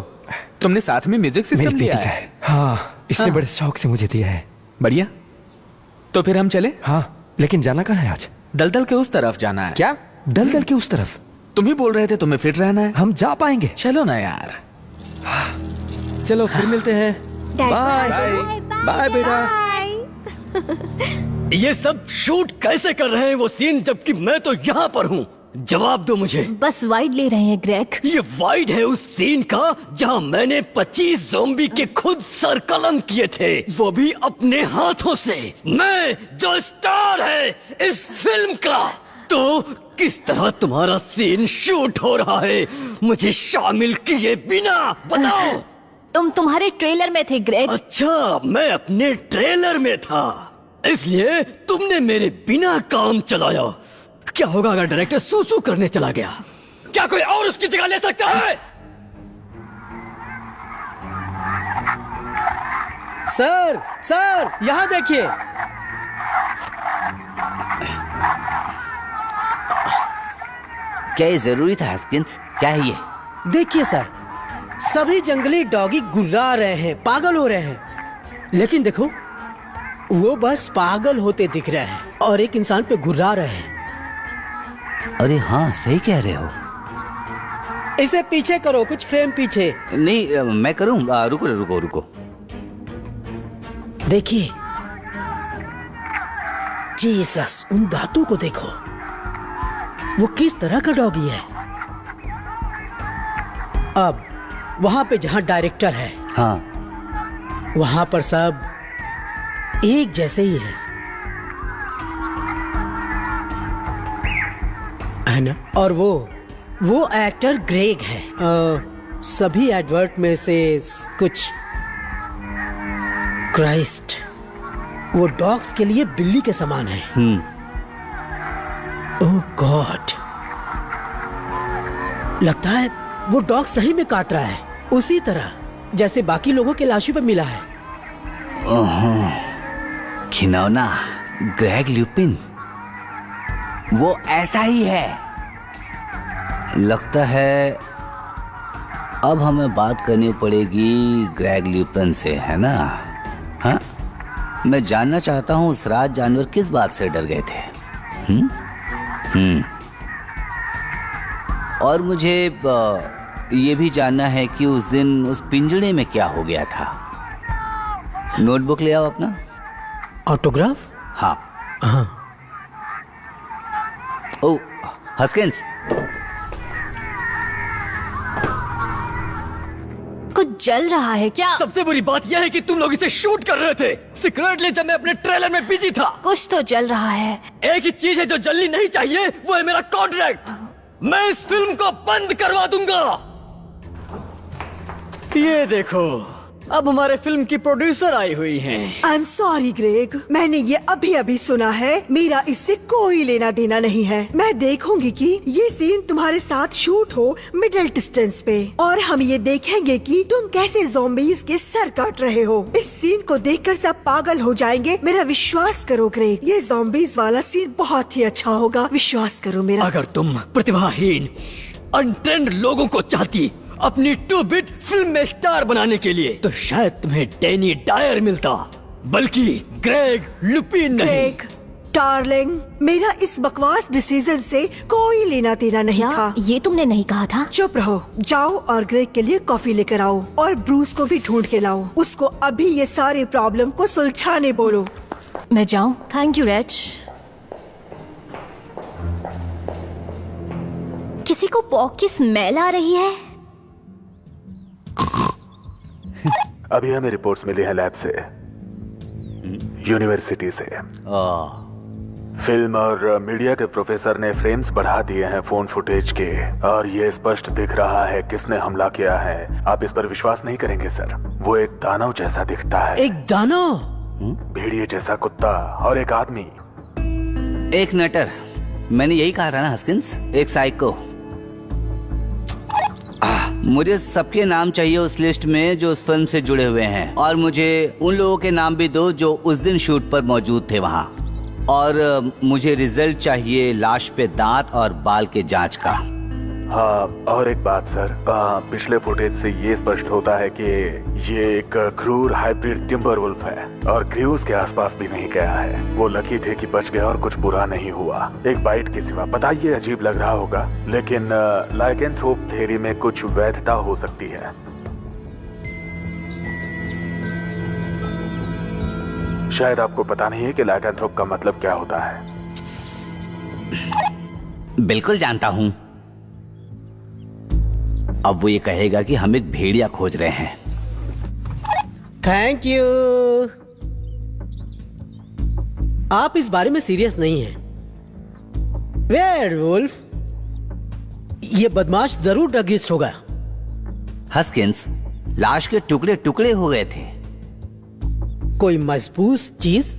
तुमने साथ में म्यूजिक सिस्टम लिया है? हाँ, इसने बड़े शौक से मुझे दिया है। बढ़िया। तो फिर हम चले? हाँ, लेकिन जाना कहाँ है आज? दलदल के उस तरफ जाना है। क्या? दलदल के उस तरफ? तुम ही बोल रहे थे तुम्हें फिट रहना है। हम जा पाएंगे। चलो ना यार। चलो फिर मिलते हैं। बाय बाय बेटा। ये सब शूट कैसे कर रहे हैं वो सीन, जबकि मैं तो यहाँ पर हूँ? जवाब दो मुझे। बस वाइड ले रहे हैं ग्रेग। ये वाइड है उस सीन का जहाँ मैंने 25 ज़ॉम्बी के खुद सर कलम किए थे, वो भी अपने हाथों से। मैं जो स्टार है इस फिल्म का। तो किस तरह तुम्हारा सीन शूट हो रहा है मुझे शामिल किए बिना? बताओ। तुम तुम्हारे ट्रेलर में थे ग्रेग। अच्छा, मैं अपने ट्रेलर में था, इसलिए तुमने मेरे बिना काम चलाया। क्या होगा अगर डायरेक्टर सूसू करने चला गया? क्या कोई और उसकी जगह ले सकता है? सर यहाँ देखिए। क्या ये जरूरी था हैस्किंस? क्या है ये? देखिए सर, सभी जंगली डॉगी गुर्रा रहे हैं, पागल हो रहे हैं। लेकिन देखो, वो बस पागल होते दिख रहे हैं और एक इंसान पे घुर्रा रहे हैं। अरे हाँ, सही कह रहे हो। इसे पीछे करो, कुछ फ्रेम पीछे। नहीं, मैं करूं। रुको रुको रुको। देखिए, जीसस, उन दांतों को देखो। वो किस तरह का डॉगी है। अब वहां पे जहां डायरेक्टर है, हाँ, वहां पर सब एक जैसे ही है ना? और वो एक्टर ग्रेग है। सभी एडवर्ट में से कुछ। क्राइस्ट, वो डॉग्स के लिए बिल्ली के समान है। ओह गॉड, लगता है वो डॉग सही में काट रहा है, उसी तरह जैसे बाकी लोगों के लाशों पे मिला है। खिलौना ग्रेग ल्यूपिन, वो ऐसा ही है। लगता है अब हमें बात करनी पड़ेगी ग्रेग ल्यूपिन से, है ना? हाँ, मैं जानना चाहता हूँ उस रात जानवर किस बात से डर गए थे। और मुझे ये भी जानना है कि उस दिन उस पिंजड़े में क्या हो गया था। नोटबुक ले आओ अपना। ऑटोग्राफ? हाँ। ओ हस्किंस, कुछ जल रहा है क्या? सबसे बुरी बात यह है कि तुम लोग इसे शूट कर रहे थे सीक्रेटली जब मैं अपने ट्रेलर में बिजी था। कुछ तो जल रहा है। एक ही चीज है जो जलनी नहीं चाहिए, वो है मेरा कॉन्ट्रैक्ट। मैं इस फिल्म को बंद करवा दूंगा। ये देखो, अब हमारे फिल्म की प्रोड्यूसर आई हुई हैं। आई एम सॉरी ग्रेग, मैंने ये अभी अभी सुना है। मेरा इससे कोई लेना देना नहीं है। मैं देखूंगी कि ये सीन तुम्हारे साथ शूट हो मिडिल डिस्टेंस पे, और हम ये देखेंगे कि तुम कैसे ज़ॉम्बीज़ के सर काट रहे हो। इस सीन को देखकर सब पागल हो जाएंगे। मेरा विश्वास करो ग्रेग, ये ज़ॉम्बीज़ वाला सीन बहुत ही अच्छा होगा। विश्वास करो मेरा। अगर तुम प्रतिभाहीन अनट्रेंड लोगों को चाहती अपनी 2-बिट फिल्म में स्टार बनाने के लिए, तो शायद तुम्हें डैनी डायर मिलता, बल्कि ग्रेग ल्यूपिन नहीं। ग्रेग डार्लिंग, मेरा इस बकवास डिसीजन से कोई लेना देना नहीं था। ये तुमने नहीं कहा था। चुप रहो, जाओ और ग्रेग के लिए कॉफी लेकर आओ, और ब्रूस को भी ढूंढ के लाओ। उसको अभी ये सारे प्रॉब्लम को सुलझाने बोलो। मैं जाऊं? Thank you reach. किसी को पॉक की स्मेल आ रही है। अभी हमें रिपोर्ट्स मिली हैं लैब से, यूनिवर्सिटी से। फिल्म और मीडिया के प्रोफेसर ने फ्रेम्स बढ़ा दिए हैं फोन फुटेज के, और ये स्पष्ट दिख रहा है किसने हमला किया है। आप इस पर विश्वास नहीं करेंगे सर, वो एक दानव जैसा दिखता है। एक दानव? भेड़िए जैसा कुत्ता और एक आदमी। एक नटर। मैंने यही कहा था ना हस्किंस, एक साइको। मुझे सबके नाम चाहिए उस लिस्ट में जो उस फिल्म से जुड़े हुए हैं, और मुझे उन लोगों के नाम भी दो जो उस दिन शूट पर मौजूद थे वहाँ। और मुझे रिजल्ट चाहिए लाश पे दांत और बाल के जांच का। हाँ, और एक बात सर, पिछले फुटेज से ये स्पष्ट होता है कि ये एक क्रूर हाइब्रिड टिम्बर वुल्फ है, और क्रूज के आसपास भी नहीं गया है। वो लकी थे कि बच गया और कुछ बुरा नहीं हुआ, एक बाइट के सिवा। पता ये अजीब लग रहा होगा, लेकिन लाइकेंथ्रोप थ्योरी में कुछ वैधता हो सकती है। शायद आपको पता नहीं है कि लाइकेंथ्रोप का मतलब क्या होता है। बिल्कुल जानता हूँ। अब वो ये कहेगा कि हम एक भेड़िया खोज रहे हैं। Thank you. आप इस बारे में सीरियस नहीं हैं। वेयरवुल्फ, ये बदमाश जरूर ड्रगिस्ट होगा। हस्किंस, लाश के टुकड़े टुकड़े हो गए थे। कोई मजबूत चीज?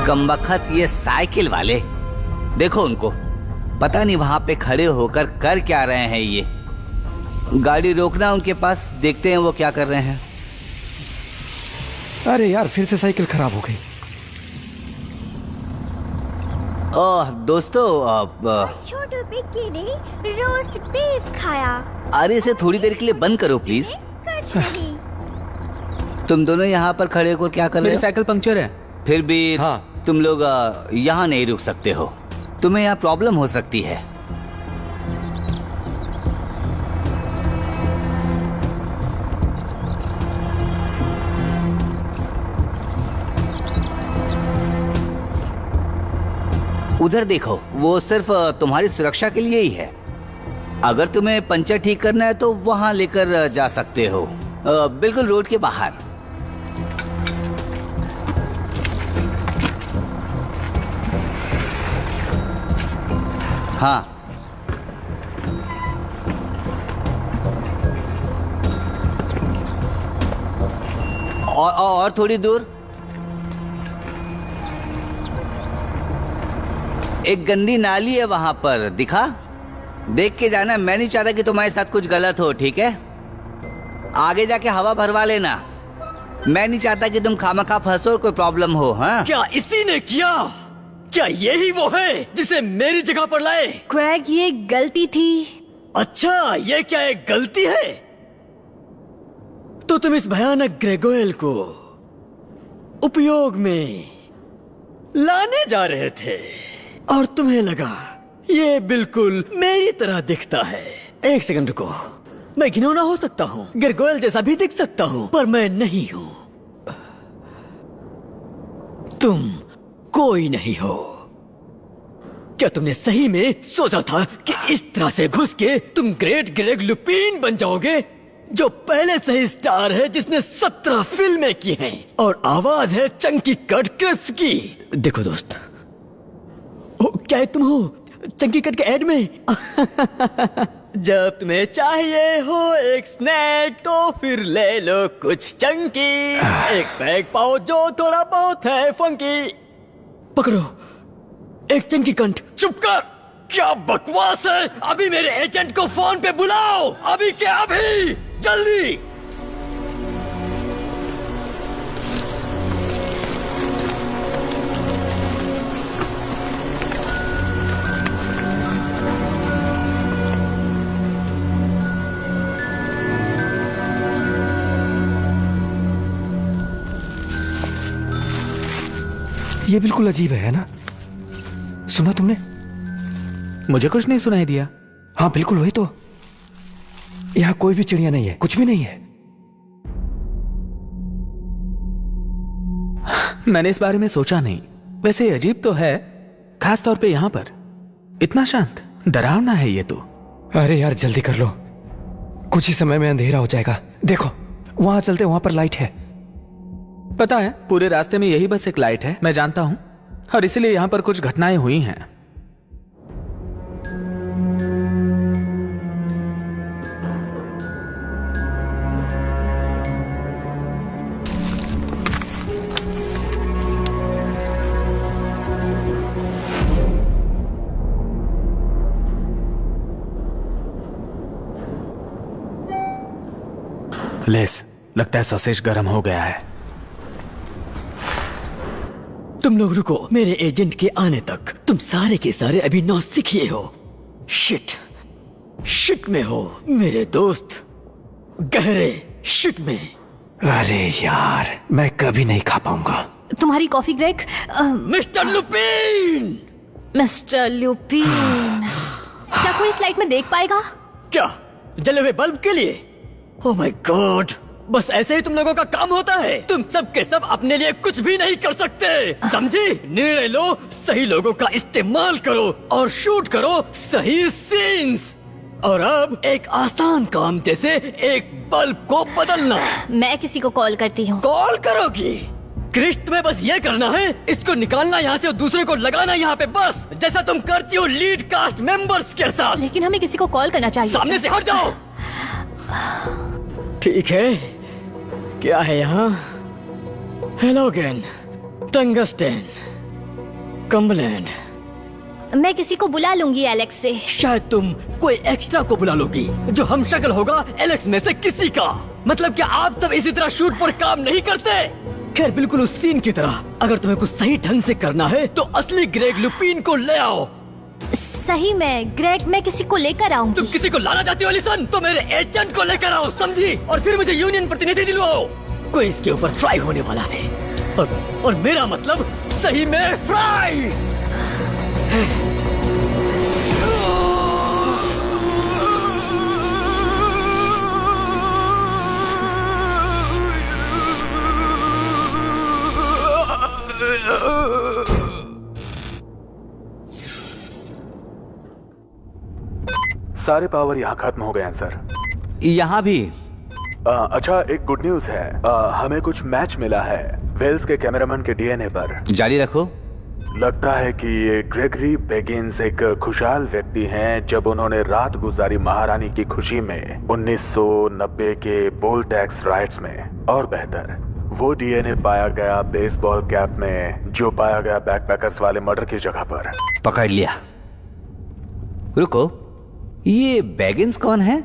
कमबख्त ये साइकिल वाले, देखो उनको। पता नहीं वहां पे खड़े होकर कर क्या रहे हैं ये। गाड़ी रोकना उनके पास, देखते हैं वो क्या कर रहे हैं। अरे यार, फिर से साइकिल खराब हो गई। ओह दोस्तों, छोटू पिक्की ने रोस्ट बीफ खाया। अरे इसे थोड़ी देर के लिए बंद करो प्लीज। कुछ नहीं। तुम दोनों यहाँ पर खड़े होकर क्या कर रहे मेरी हो? साइकिल पंक्चर है। फिर भी तुम लोग यहाँ नहीं रुक सकते हो, तुम्हें यहाँ प्रॉब्लम हो सकती है। उधर देखो, वो सिर्फ तुम्हारी सुरक्षा के लिए ही है। अगर तुम्हें पंचर ठीक करना है तो वहां लेकर जा सकते हो, बिल्कुल रोड के बाहर। हाँ, और थोड़ी दूर एक गंदी नाली है वहां पर, दिखा? देख के जाना। मैं नहीं चाहता कि तुम्हारे साथ कुछ गलत हो, ठीक है? आगे जाके हवा भरवा लेना। मैं नहीं चाहता कि तुम खामखा फंसो और कोई प्रॉब्लम हो। हाँ, क्या इसी ने किया? क्या यही वो है जिसे मेरी जगह पर लाए? क्रेग, ये गलती थी। अच्छा, ये क्या एक गलती है? तो तुम इस भयानक ग्रेगोयल को उपयोग में लाने जा रहे थे और तुम्हें लगा ये बिल्कुल मेरी तरह दिखता है। एक सेकंड रुको, मैं घिनौना हो सकता हूँ, ग्रेगोयल जैसा भी दिख सकता हूँ, पर मैं नहीं हूँ। तुम कोई नहीं हो। क्या तुमने सही में सोचा था कि इस तरह से घुस के तुम ग्रेट ग्रेग लुपीन बन जाओगे, जो पहले से ही स्टार है, जिसने 17 फिल्में की हैं और आवाज है चंकी कट क्रिप्स की? देखो दोस्त, क्या तुम हो चंकी कट के ऐड में? जब तुम्हें चाहिए हो एक स्नैक तो फिर ले लो कुछ चंकी। एक पैक पाओ जो थोड़ा बहुत है फंकी। पकड़ो एक चंकी कंठ। चुप कर, क्या बकवास है? अभी मेरे एजेंट को फोन पे बुलाओ, अभी के अभी, जल्दी। ये बिल्कुल अजीब है ना? सुना तुमने? मुझे कुछ नहीं सुनाई दिया। हाँ बिल्कुल वही तो। यहाँ कोई भी चिड़िया नहीं है, कुछ भी नहीं है। मैंने इस बारे में सोचा नहीं। वैसे अजीब तो है, खास तौर पे यहाँ पर इतना शांत। डरावना है ये तो। अरे यार जल्दी कर लो, कुछ ही समय में अंधेरा हो जाएगा। देखो वहां चलते, वहां पर लाइट है। पता है, पूरे रास्ते में यही बस एक लाइट है, मैं जानता हूं, और इसीलिए यहां पर कुछ घटनाएं हुई हैं। लेस, लगता है सॉसेज गर्म हो गया है। तुम लोग रुको, मेरे एजेंट के आने तक तुम सारे के सारे अभी नौसिखिए हो। शिट में हो मेरे दोस्त, गहरे शिट में। अरे यार, मैं कभी नहीं खा पाऊंगा। तुम्हारी coffee Greg. Mister Lupin! Mister Lupin, क्या कोई इस लाइट में देख पाएगा? क्या जले हुए बल्ब के लिए? ओह माय गॉड, बस ऐसे ही तुम लोगों का काम होता है। तुम सब के सब अपने लिए कुछ भी नहीं कर सकते, समझी? निर्णय लो, सही लोगों का इस्तेमाल करो और शूट करो सही सीन्स। और अब एक आसान काम जैसे एक बल्ब को बदलना। मैं किसी को कॉल करती हूँ। कॉल करोगी? क्रिश, तुम्हें बस ये करना है, इसको निकालना यहाँ से और दूसरे को लगाना यहाँ पे, बस जैसा तुम करती हो लीड कास्ट मेंबर्स के साथ। लेकिन हमें किसी को कॉल करना चाहिए। सामने से हट जाओ। ठीक है, क्या है यहाँ? हेलोगन, टंगस्टन, कम्बलैंड, मैं किसी को बुला लूंगी एलेक्स से। शायद तुम कोई एक्स्ट्रा को बुला लोगी जो हम शक्ल होगा एलेक्स में से किसी का। मतलब क्या आप सब इसी तरह शूट पर काम नहीं करते? खैर बिल्कुल उस सीन की तरह। अगर तुम्हें कुछ सही ढंग से करना है तो असली ग्रेग लुपीन को ले आओ। सही में ग्रेग, मैं किसी को लेकर आऊंगी। तुम किसी को लाना चाहती हो एलिसन? तो मेरे एजेंट को लेकर आओ, समझी? और फिर मुझे यूनियन प्रतिनिधि दिलवाओ। कोई इसके ऊपर फ्राई होने वाला है और मेरा मतलब सही में फ्राई। सारे पावर यहाँ खत्म हो गए हैं सर। यहाँ भी। अच्छा, एक गुड न्यूज है। हमें कुछ मैच मिला है वेल्स के कैमरामैन के डीएनए पर। जारी रखो। लगता है कि ये ग्रेगरी बेगिंस एक खुशहाल व्यक्ति हैं जब उन्होंने रात गुजारी महारानी की खुशी में 1990 के पोल टैक्स राइट्स में। और बेहतर, वो डीएनए पाया गया बेसबॉल कैप में जो पाया गया बैकपैकर्स वाले मर्डर की जगह पर। पकड़ लिया। रुको, ये बेगिंस कौन है?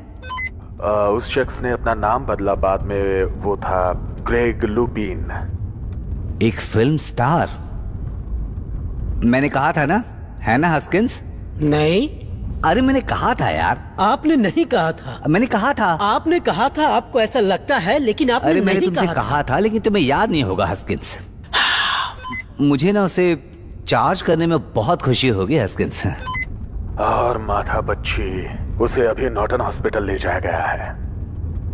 उस शख्स ने अपना नाम बदला बाद में। वो था ग्रेग लुपीन। एक फिल्म स्टार। मैंने कहा था ना, है ना हस्किंस? नहीं। अरे मैंने कहा था यार। आपने नहीं कहा था। मैंने कहा था। आपने कहा था। आपको ऐसा लगता है लेकिन आपने अरे मैंने नहीं तुमसे कहा था लेकिन तुम्हें याद नहीं होगा हस्किंस। मुझे ना उसे चार्ज करने में बहुत खुशी होगी हस्किंस। और माथा बच्ची, उसे अभी नॉर्टन हॉस्पिटल ले जाया गया है।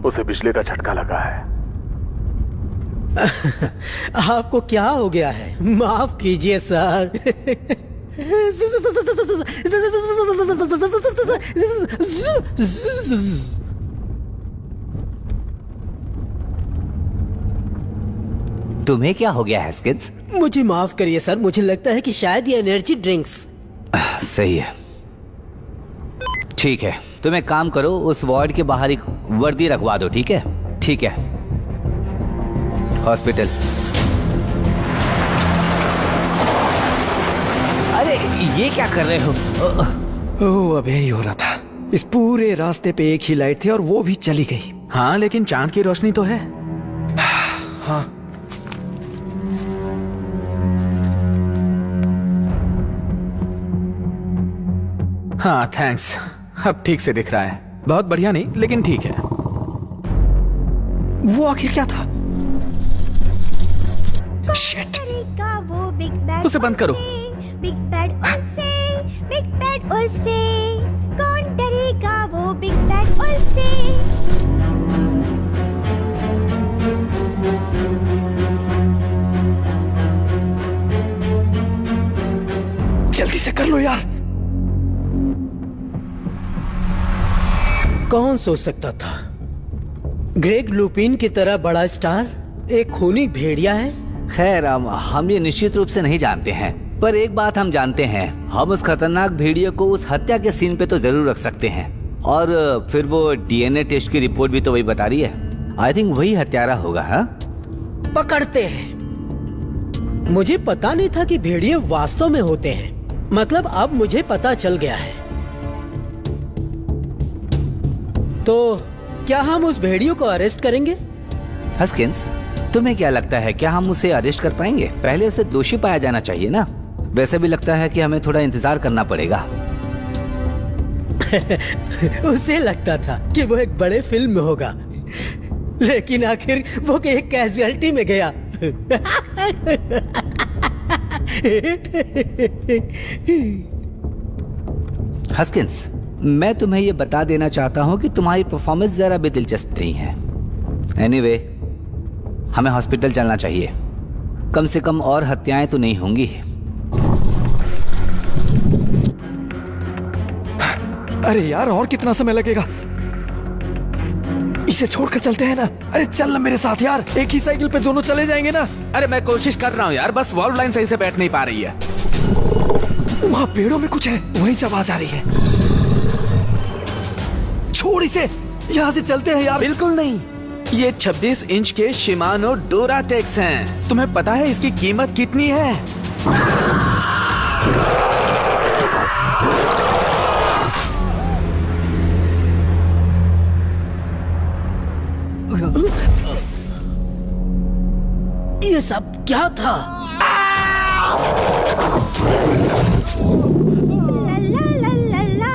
उसे बिजली का झटका लगा है। आपको क्या हो गया है? माफ कीजिए सर। तुम्हें क्या हो गया हस्किंस? मुझे माफ करिए सर, मुझे लगता है कि शायद ये एनर्जी ड्रिंक्स। सही है, ठीक है। तुम एक काम करो, उस वार्ड के बाहर एक वर्दी रखवा दो, ठीक है? ठीक है। हॉस्पिटल। अरे ये क्या कर रहे हो? ओह, अब यही हो रहा था। इस पूरे रास्ते पे एक ही लाइट थी और वो भी चली गई। हाँ, लेकिन चांद की रोशनी तो है। हाँ। हाँ थैंक्स, अब ठीक से दिख रहा है। बहुत बढ़िया नहीं लेकिन ठीक है। वो आखिर क्या था? शिट। उसे बंद करो। बिग बैड उल्फ से, बिग बैड उल्फ से, कौन डरेगा वो बिग बैड उल्फ से। जल्दी से कर लो यार। कौन सोच सकता था ग्रेग लुपीन की तरह बड़ा स्टार एक खूनी भेड़िया है। खैर हम ये निश्चित रूप से नहीं जानते हैं, पर एक बात हम जानते हैं, हम उस खतरनाक भेड़िए को उस हत्या के सीन पे तो जरूर रख सकते हैं। और फिर वो डीएनए टेस्ट की रिपोर्ट भी तो वही बता रही है। आई थिंक वही हत्यारा होगा। हाँ, पकड़ते हैं। मुझे पता नहीं था कि भेड़िए वास्तव में होते हैं। मतलब अब मुझे पता चल गया है। तो क्या हम उस भेड़ियों को अरेस्ट करेंगे? हस्किंस, तुम्हें क्या लगता है, क्या हम उसे अरेस्ट कर पाएंगे? पहले उसे दोषी पाया जाना चाहिए ना। वैसे भी लगता है कि हमें थोड़ा इंतजार करना पड़ेगा। उसे लगता था कि वो एक बड़े फिल्म में होगा, लेकिन आखिर वो एक कैजुअलिटी में गया। हस्किंस, मैं तुम्हें ये बता देना चाहता हूँ कि तुम्हारी परफॉर्मेंस जरा भी दिलचस्प नहीं है। एनीवे, हमें हॉस्पिटल चलना चाहिए। कम से कम और हत्याएं तो नहीं होंगी। अरे यार, और कितना समय लगेगा? इसे छोड़कर चलते हैं ना। अरे चल ना मेरे साथ यार, एक ही साइकिल पे दोनों चले जाएंगे ना। अरे मैं कोशिश कर रहा हूँ यार, बस वॉल्व लाइन सही से बैठ नहीं पा रही है। वहाँ पेड़ों में कुछ है, वहीं से आवाज आ रही है। छोड़ इसे, यहाँ से चलते हैं यार। बिल्कुल नहीं, ये 26 इंच के शिमानो डोराटेक्स हैं। तुम्हें पता है इसकी कीमत कितनी है? ये सब क्या था? ला ला ला ला।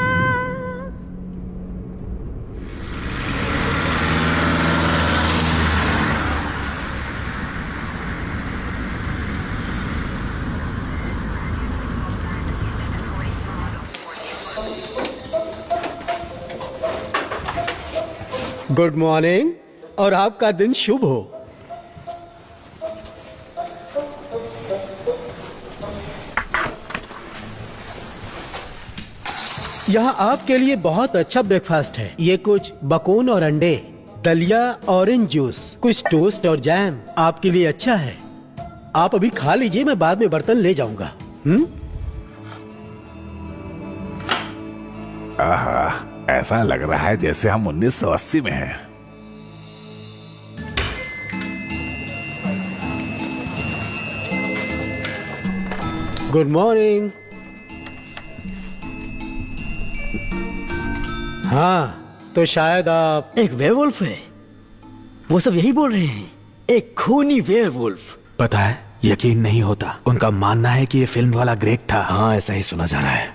गुड मॉर्निंग और आपका दिन शुभ हो। यहाँ आपके लिए बहुत अच्छा ब्रेकफास्ट है। ये कुछ बकोन और अंडे, दलिया, ऑरेंज जूस, कुछ टोस्ट और जैम आपके लिए अच्छा है। आप अभी खा लीजिए, मैं बाद में बर्तन ले जाऊंगा। आहा, ऐसा लग रहा है जैसे हम 1980 में हैं। Good morning. हाँ, तो शायद आप एक वेयरवुल्फ है। वो सब यही बोल रहे हैं, एक खूनी वेयरवुल्फ। पता है, यकीन नहीं होता। उनका मानना है कि ये फिल्म वाला ग्रेग था। हाँ, ऐसा ही सुना जा रहा है।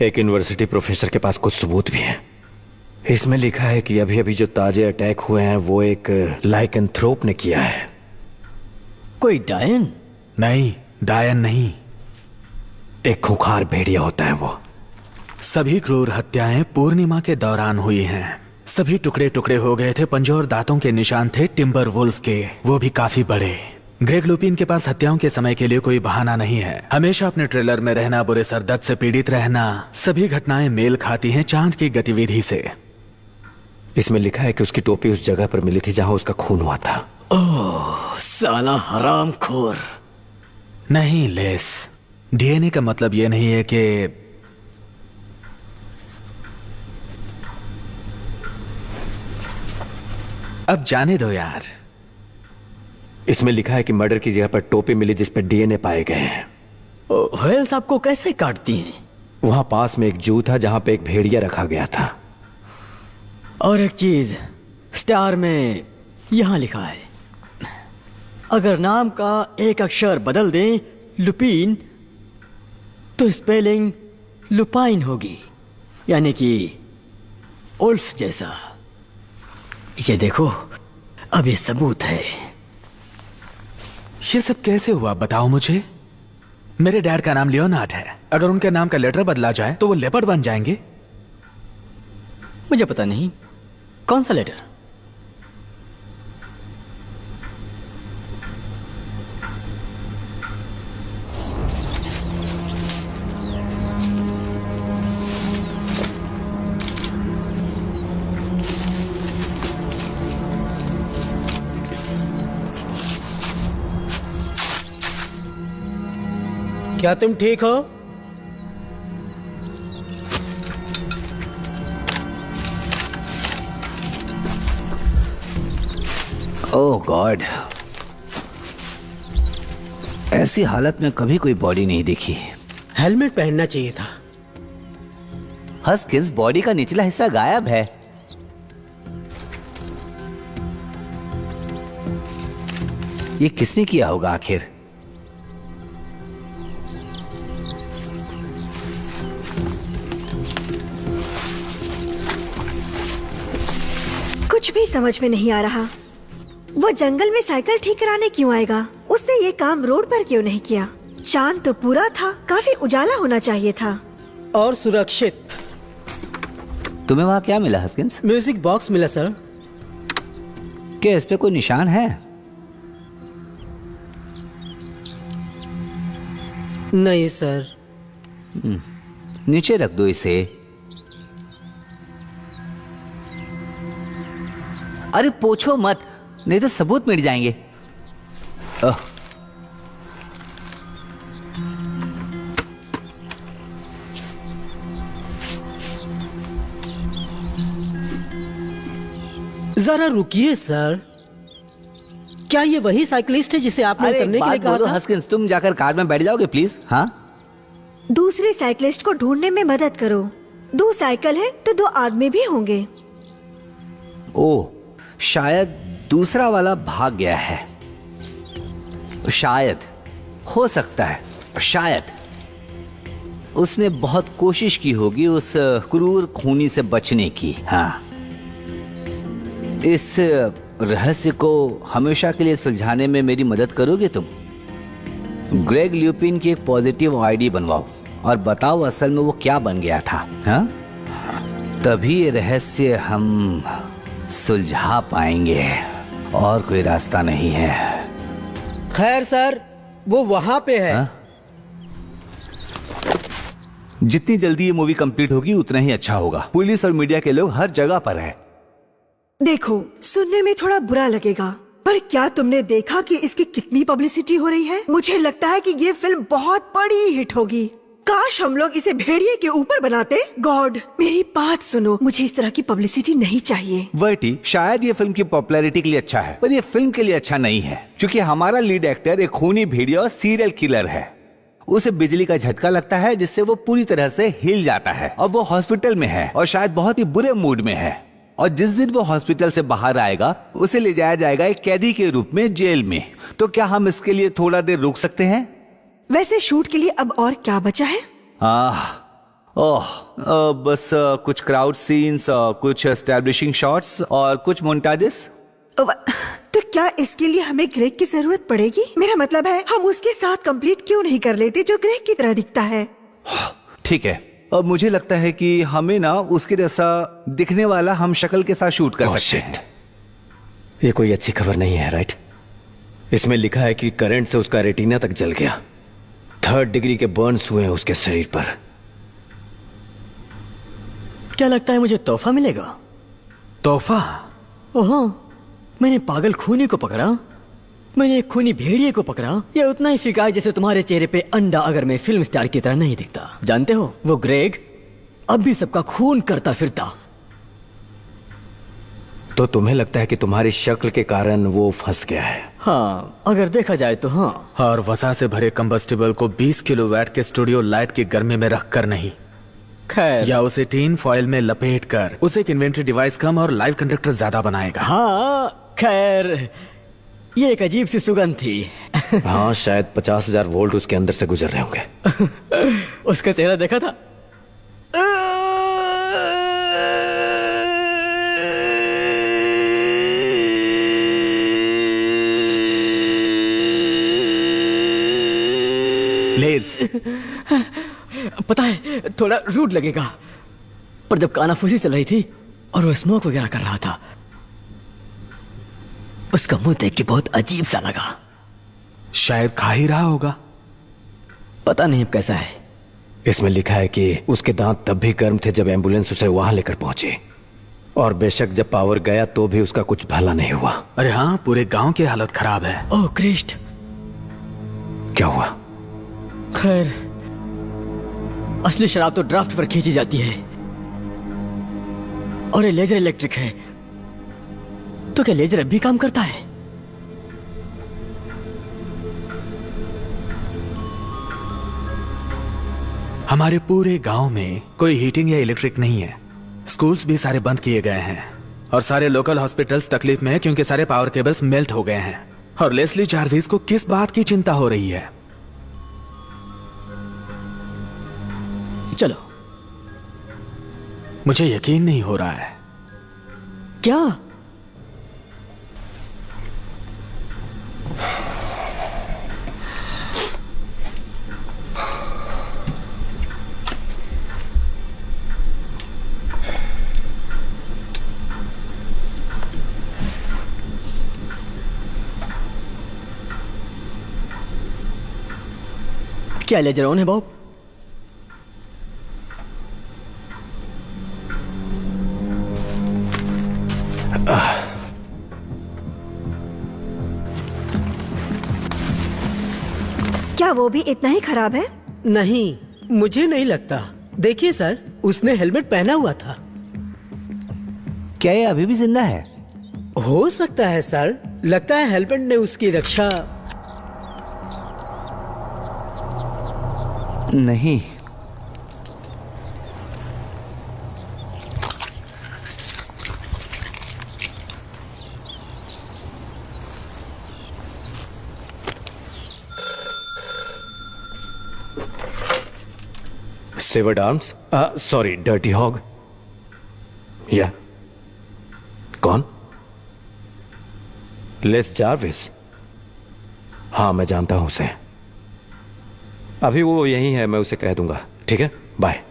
एक यूनिवर्सिटी प्रोफेसर के पास कुछ सबूत भी है। इसमें लिखा है कि अभी अभी जो ताजे अटैक हुए हैं वो एक लाइकेंथ्रोप ने किया है। कोई डायन? नहीं, डायन नहीं। एक खूंखार भेड़िया होता है वो। सभी क्रूर हत्याएं पूर्णिमा के दौरान हुई हैं। सभी टुकड़े टुकड़े हो गए थे। पंजों और दांतों के निशान थे टिम्बर वुल्फ के, वो भी काफी बड़े। ग्रेग लुपिन के पास हत्याओं के समय के लिए कोई बहाना नहीं है। हमेशा अपने ट्रेलर में रहना, बुरे सरदर्द से पीड़ित रहना, सभी घटनाएं मेल खाती हैं चांद की गतिविधि से। इसमें लिखा है कि उसकी टोपी उस जगह पर मिली थी जहां उसका खून हुआ था। ओह, साला हरामखोर। नहीं लेस, डीएनए का मतलब ये नहीं है कि अब जाने दो यार। इसमें लिखा है कि मर्डर की जगह पर टोपी मिली जिस पर डीएनए पाए गए हैं। व्हेल्स आपको कैसे काटती हैं? वहां पास में एक जू था जहां पे एक भेड़िया रखा गया था। और एक चीज, स्टार में यहां लिखा है, अगर नाम का एक अक्षर बदल दें लुपीन, तो स्पेलिंग लुपाइन होगी, यानी कि उल्फ जैसा। ये देखो, अब ये सबूत है। ये सब कैसे हुआ बताओ मुझे। मेरे डैड का नाम लियोनार्ड है। अगर उनके नाम का लेटर बदला जाए तो वो लेपर्ड बन जाएंगे। मुझे पता नहीं, कौन सा लेटर? क्या तुम ठीक हो? ओह गॉड, ऐसी हालत में कभी कोई बॉडी नहीं देखी। हेलमेट पहनना चाहिए था। हस्किंस, बॉडी का निचला हिस्सा गायब है। ये किसने किया होगा आखिर? कुछ भी समझ में नहीं आ रहा। वो जंगल में साइकिल ठीक कराने क्यों आएगा? उसने ये काम रोड पर क्यों नहीं किया? चांद तो पूरा था, काफी उजाला होना चाहिए था। और सुरक्षित। तुम्हें वहां क्या मिला हस्किंस? म्यूजिक बॉक्स मिला सर। क्या इस पे कोई निशान है? नहीं सर। नीचे रख दो इसे। अरे पूछो मत, नहीं तो सबूत मिट जाएंगे। जरा रुकिए सर, क्या ये वही साइकिलिस्ट है जिसे आपने उतरने के लिए कहा था? हस्किंस, तुम जाकर कार में बैठ जाओगे प्लीज। हाँ, दूसरे साइकिलिस्ट को ढूंढने में मदद करो। 2 साइकिल है तो 2 आदमी भी होंगे। ओह, शायद दूसरा वाला भाग गया है। शायद, हो सकता है, शायद उसने बहुत कोशिश की होगी उस क्रूर खूनी से बचने की। हाँ, इस रहस्य को हमेशा के लिए सुलझाने में मेरी मदद करोगे तुम? ग्रेग ल्यूपिन की एक पॉजिटिव आईडी बनवाओ और बताओ असल में वो क्या बन गया था। हाँ, तभी ये रहस्य हम सुलझा पाएंगे, और कोई रास्ता नहीं है। खैर सर, वो वहाँ पे है। हाँ? जितनी जल्दी ये मूवी कंप्लीट होगी उतना ही अच्छा होगा। पुलिस और मीडिया के लोग हर जगह पर है। देखो, सुनने में थोड़ा बुरा लगेगा, पर क्या तुमने देखा कि इसकी कितनी पब्लिसिटी हो रही है? मुझे लगता है कि ये फिल्म बहुत बड़ी हिट होगी। काश हम लोग इसे भेड़िए के ऊपर बनाते। गॉड, मेरी बात सुनो, मुझे इस तरह की पब्लिसिटी नहीं चाहिए। वर्टी, शायद ये फिल्म की पॉपुलैरिटी के लिए अच्छा है, पर ये फिल्म के लिए अच्छा नहीं है, क्योंकि हमारा लीड एक्टर एक खूनी भेड़िया और सीरियल किलर है। उसे बिजली का झटका लगता है जिससे वो पूरी तरह से हिल जाता है, और वो हॉस्पिटल में है और शायद बहुत ही बुरे मूड में है। और जिस दिन वो हॉस्पिटल से बाहर आएगा उसे ले जाया जाएगा एक कैदी के रूप में जेल में। तो क्या हम इसके लिए थोड़ा देर रुक सकते हैं? वैसे शूट के लिए अब और क्या बचा है? बस कुछ क्राउड सीन्स, कुछ एस्टैब्लिशिंग शॉट्स और कुछ मोन्टाजेस। तो क्या इसके लिए हमें ग्रेग की जरूरत पड़ेगी? मेरा मतलब है, हम उसके साथ कंप्लीट क्यों नहीं कर लेते जो ग्रेग की तरह दिखता है? ठीक है, अब मुझे लगता है कि हमें ना उसके जैसा दिखने वाला हम शक्ल के साथ शूट कर सकते हैं। ये कोई अच्छी खबर नहीं है, राइट? इसमें लिखा है कि करंट से उसका रेटिना तक जल गया। 3rd डिग्री के बर्न्स हुए हैं उसके शरीर पर। क्या लगता है मुझे तोहफा मिलेगा? तोहफा? ओहो, मैंने पागल खूनी को पकड़ा, मैंने एक खूनी भेड़िए को पकड़ा। ये उतना ही फीका है जैसे तुम्हारे चेहरे पे अंडा अगर मैं फिल्म स्टार की तरह नहीं दिखता। जानते हो, वो ग्रेग अब भी सबका खून करता फिरता। तो तुम्हें लगता है कि तुम्हारी शक्ल के कारण वो फंस गया है? हाँ, अगर देखा जाए तो हाँ। और वसा से भरे कंबस्टिबल को 20 किलोवाट के स्टूडियो लाइट के गर्मी में रखकर नहीं, खैर, या उसे टीन फॉइल में लपेट कर उसे एक इन्वेंट्री डिवाइस कम और लाइव कंडक्टर ज्यादा बनाएगा। हाँ, खैर, ये एक अजीब सी सुगंध थी। हाँ, शायद 50,000 वोल्ट उसके अंदर से गुजर रहे होंगे। उसका चेहरा देखा था? लेज, पता है थोड़ा रूड लगेगा, पर जब कानाफूसी चल रही थी और वो स्मोक वगैरह कर रहा था, उसका मुंह देख के बहुत अजीब सा लगा। शायद खा ही रहा होगा। पता नहीं अब कैसा है। इसमें लिखा है कि उसके दांत तब भी गर्म थे जब एम्बुलेंस उसे वहां लेकर पहुंची, और बेशक जब पावर गया तो भी उसका कुछ भला नहीं हुआ। अरे हाँ, पूरे गांव की हालत खराब है। ओह क्रिस्ट, क्या हुआ? खैर, असली शराब तो ड्राफ्ट पर खींची जाती है, और ये लेजर इलेक्ट्रिक है। तो क्या लेजर अब भी काम करता है? हमारे पूरे गांव में कोई हीटिंग या इलेक्ट्रिक नहीं है। स्कूल्स भी सारे बंद किए गए हैं, और सारे लोकल हॉस्पिटल्स तकलीफ में हैं क्योंकि सारे पावर केबल्स मेल्ट हो गए हैं। और लेस्ली जार्विस को किस बात की चिंता हो रही है? चलो, मुझे यकीन नहीं हो रहा है। क्या? क्या लेजर ऑन है बॉब? क्या वो भी इतना ही खराब है? नहीं, मुझे नहीं लगता। देखिए सर, उसने हेलमेट पहना हुआ था। क्या ये अभी भी जिंदा है? हो सकता है सर, लगता है हेलमेट ने उसकी रक्षा। नहीं, severed arms, sorry dirty hog. या कौन? Les Jarvis. हाँ मैं जानता हूं उसे। अभी वो यही है, मैं उसे कह दूंगा। ठीक है, बाय।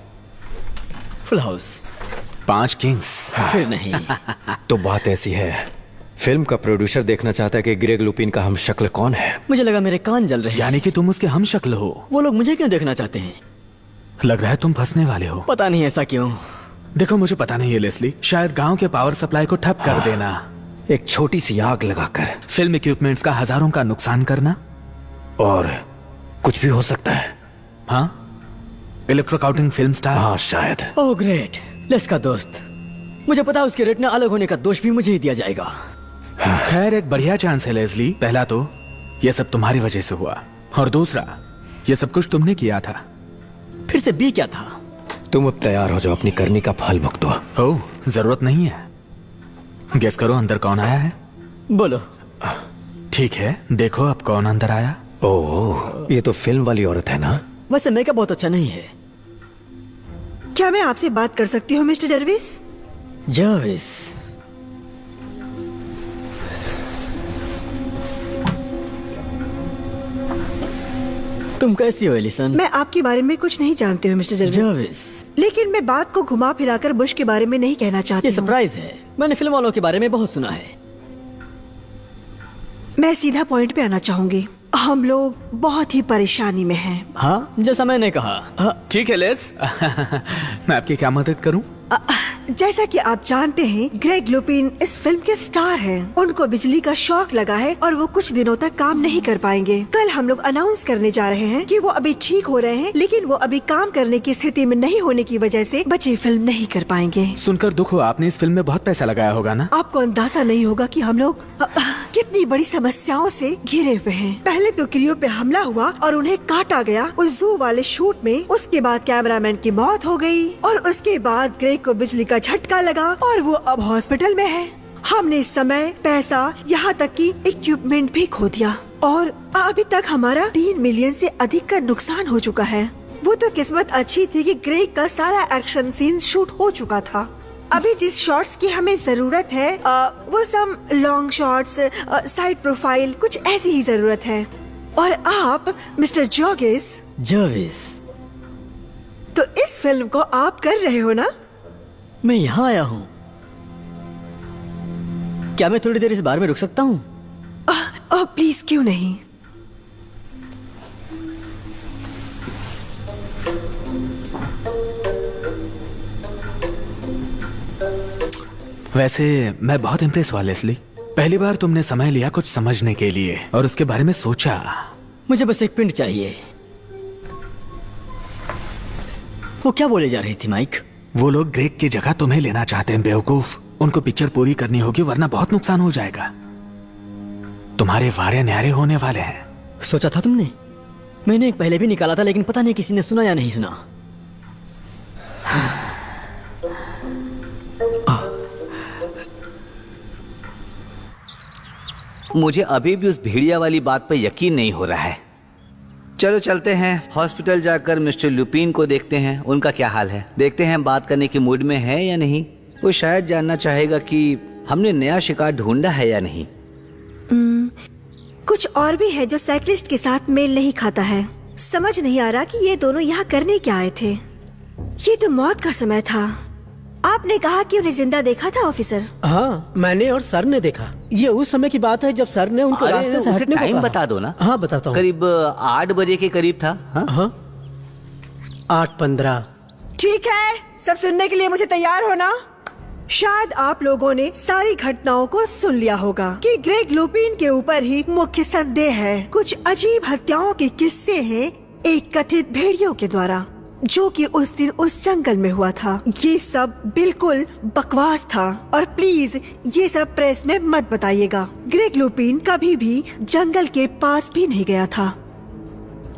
Full house. 5 किंग्स। फिर नहीं। तो बात ऐसी है, फिल्म का प्रोड्यूसर देखना चाहता है कि ग्रेग लुपिन का हम शक्ल कौन है। मुझे लगा मेरे कान जल रहे हैं। यानी कि तुम उसके हम शक्ल हो। वो लोग मुझे क्यों देखना चाहते हैं? लग रहा है तुम फंसने वाले हो। पता नहीं ऐसा क्यों। देखो मुझे पता नहीं है लेस्ली, शायद गांव के पावर सप्लाई को ठप कर देना, एक छोटी सी आग लगाकर फिल्म इक्विपमेंट्स का हजारों का नुकसान करना, और कुछ भी हो सकता है। हाँ, इलेक्ट्रोकाउटिंग फिल्म स्टार। हाँ शायद। ओह ग्रेट, लेस का दोस्त। मुझे पता है उसके रेटिना अलग होने का दोष भी मुझे ही दिया जाएगा। खैर एक बढ़िया चांस है लेस्ली। पहला तो ये सब तुम्हारी वजह से हुआ, और दूसरा ये सब कुछ तुमने किया था। फिर से बी क्या था? तुम अब तैयार हो जाओ, अपनी करनी का फल भुगतो। ओह जरूरत नहीं है। गेस करो अंदर कौन आया है। बोलो। ठीक है, देखो अब कौन अंदर आया। ओह ये तो फिल्म वाली औरत है ना। वैसे मेकअप बहुत अच्छा नहीं है। क्या मैं आपसे बात कर सकती हूँ मिस्टर जर्विस? जर्विस। तुम कैसी हो एलिसन? मैं आपके बारे में कुछ नहीं जानती हूँ मिस्टर जर्विस। लेकिन मैं बात को घुमा फिराकर बुश के बारे में नहीं कहना चाहती। ये सरप्राइज है। मैंने फिल्म वालों के बारे में बहुत सुना है। मैं सीधा पॉइंट पे आना चाहूंगी। हम लोग बहुत ही परेशानी में हैं। हाँ जैसा मैंने कहा। ठीक है लेस। मैं आपकी क्या मदद करूं? जैसा कि आप जानते हैं ग्रेग लुपिन इस फिल्म के स्टार हैं। उनको बिजली का शॉक लगा है और वो कुछ दिनों तक काम नहीं कर पाएंगे। कल हम लोग अनाउंस करने जा रहे हैं कि वो अभी ठीक हो रहे हैं, लेकिन वो अभी काम करने की स्थिति में नहीं होने की वजह से बची फिल्म नहीं कर पाएंगे। सुनकर दुख हुआ। आपने इस फिल्म में बहुत पैसा लगाया होगा ना? आपको अंदाजा नहीं होगा कि हम लोग कितनी बड़ी समस्याओं से घिरे हुए हैं। पहले तो क्रियो पे हमला हुआ और उन्हें काटा गया उस जू वाले शूट में। उसके बाद कैमरामैन की मौत हो गई और उसके बाद ग्रेग को बिजली का झटका लगा और वो अब हॉस्पिटल में है। हमने समय, पैसा, यहाँ तक कि इक्विपमेंट भी खो दिया और अभी तक हमारा 3 मिलियन से अधिक का नुकसान हो चुका है। वो तो किस्मत अच्छी थी कि ग्रेग का सारा एक्शन सीन शूट हो चुका था। अभी जिस शॉट्स की हमें जरूरत है वो सब लॉन्ग शॉट्स, साइड प्रोफाइल, कुछ ऐसी ही जरूरत है। और आप मिस्टर जर्विस, तो इस फिल्म को आप कर रहे हो ना? मैं यहाँ आया हूँ। क्या मैं थोड़ी देर इस बार में रुक सकता हूँ? प्लीज, क्यों नहीं। वैसे मैं बहुत इम्प्रेस हुआ लेस्ली। पहली बार तुमने समय लिया कुछ समझने के लिए और उसके बारे में सोचा। मुझे बस एक प्रिंट चाहिए। वो क्या बोले जा रही थी माइक? वो लोग ग्रेग की जगह तुम्हें लेना चाहते हैं बेवकूफ। उनको पिक्चर पूरी करनी होगी वरना बहुत नुकसान हो जाएगा। तुम्हारे वारे न्यारे होने वाले हैं। सोचा था तुमने? मैंने एक पहले भी निकाला था, लेकिन पता नहीं किसी ने सुना या नहीं सुना। मुझे अभी भी उस भेड़िया वाली बात पर यकीन नहीं हो रहा है। चलो चलते हैं, हॉस्पिटल जाकर मिस्टर लुपिन को देखते हैं उनका क्या हाल है। देखते हैं बात करने के मूड में है या नहीं। वो शायद जानना चाहेगा कि हमने नया शिकार ढूंढा है या नहीं। कुछ और भी है जो साइकिलिस्ट के साथ मेल नहीं खाता है। समझ नहीं आ रहा कि ये दोनों यहाँ करने क्या आए थे। ये तो मौत का समय था। आपने कहा कि उन्हें जिंदा देखा था ऑफिसर? हाँ, मैंने और सर ने देखा। ये उस समय की बात है जब सर ने उनको रास्ते से हटने को टाइम कहा। बता दो ना। हाँ बताता हूँ। करीब 8 बजे के करीब था। हाँ? 8:15। ठीक है, सब सुनने के लिए मुझे तैयार हो ना? शायद आप लोगों ने सारी घटनाओं को सुन लिया होगा कि ग्रेग लुपिन के ऊपर ही मुख्य संदेह है। कुछ अजीब हत्याओं के किस्से हैं एक कथित भेड़ियों के द्वारा, जो कि उस दिन उस जंगल में हुआ था। ये सब बिल्कुल बकवास था और प्लीज ये सब प्रेस में मत बताइएगा। ग्रेग लुपिन कभी भी जंगल के पास भी नहीं गया था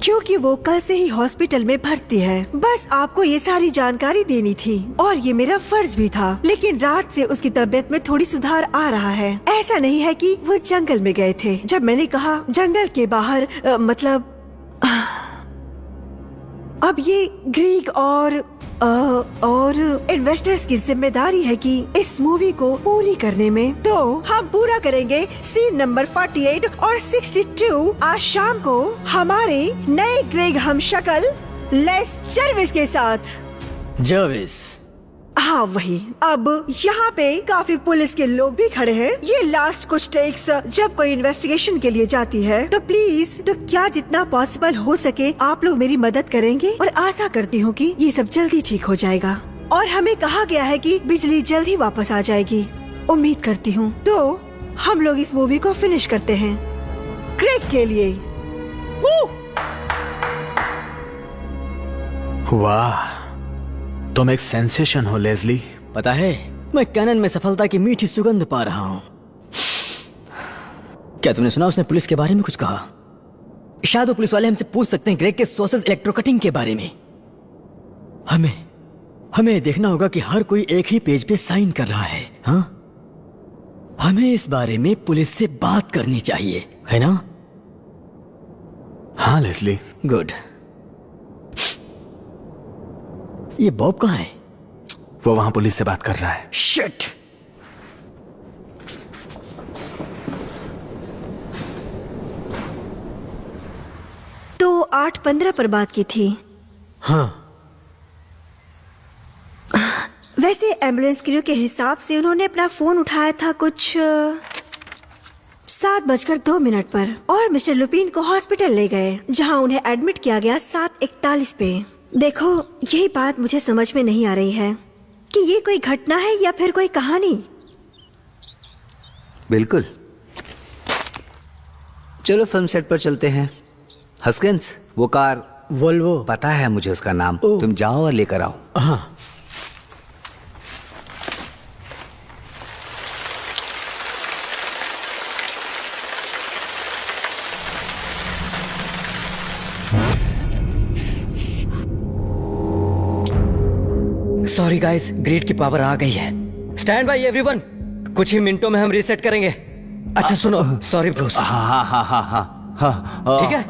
क्योंकि वो कल से ही हॉस्पिटल में भर्ती है। बस आपको ये सारी जानकारी देनी थी और ये मेरा फर्ज भी था। लेकिन रात से उसकी तबीयत में थोड़ी सुधार आ रहा है। ऐसा नहीं है कि वो जंगल में गए थे। जब मैंने कहा जंगल के बाहर मतलब अब ये ग्रीक और इन्वेस्टर्स की जिम्मेदारी है कि इस मूवी को पूरी करने में, तो हम पूरा करेंगे सीन नंबर 48 और 62 आज शाम को हमारे नए ग्रेग हमशक्ल लेस जर्विस के साथ। जर्विस? हाँ वही। अब यहाँ पे काफी पुलिस के लोग भी खड़े हैं। ये लास्ट कुछ टेक्स जब कोई इन्वेस्टिगेशन के लिए जाती है तो प्लीज, तो क्या जितना पॉसिबल हो सके आप लोग मेरी मदद करेंगे और आशा करती हूँ कि ये सब जल्दी ठीक हो जाएगा। और हमें कहा गया है कि बिजली जल्द ही वापस आ जाएगी, उम्मीद करती हूँ। तो हम लोग इस मूवी को फिनिश करते हैं क्रेग के लिए। वाह, तुम एक सेंसेशन हो लेज़ली। पता है, मैं कैनन में सफलता की मीठी सुगंध पा रहा हूँ। क्या तुमने सुना उसने पुलिस के बारे में कुछ कहा? शायद वो पुलिस वाले हमसे पूछ सकते हैं ग्रेग के सोर्सेज इलेक्ट्रोकटिंग के बारे में। हमें देखना होगा कि हर कोई एक ही पेज पे साइन कर रहा है। हाँ, हमें इस बारे में पुलिस से बात करनी चाहिए, है ना? हाँ लेज़ली। गुड। ये बॉब कहाँ है? वो वहां पुलिस से बात कर रहा है। शिट। तो 8:15 पर बात की थी। हाँ। वैसे एम्बुलेंस क्रू के हिसाब से उन्होंने अपना फोन उठाया था कुछ 7:02 पर और मिस्टर लुपिन को हॉस्पिटल ले गए, जहां उन्हें एडमिट किया गया 7:41 पे। देखो, यही बात मुझे समझ में नहीं आ रही है कि ये कोई घटना है या फिर कोई कहानी। बिल्कुल। चलो फिल्म सेट पर चलते हैं। हस्किंस, वो कार वोल्वो। पता है मुझे उसका नाम। तुम जाओ और लेकर आओ। हाँ। सॉरी गाइस, ग्रिड की पावर आ गई है। स्टैंड बाय एवरीवन, कुछ ही मिनटों में हम रीसेट करेंगे। अच्छा सुनो, सॉरी ब्रूस। हाँ, ठीक है।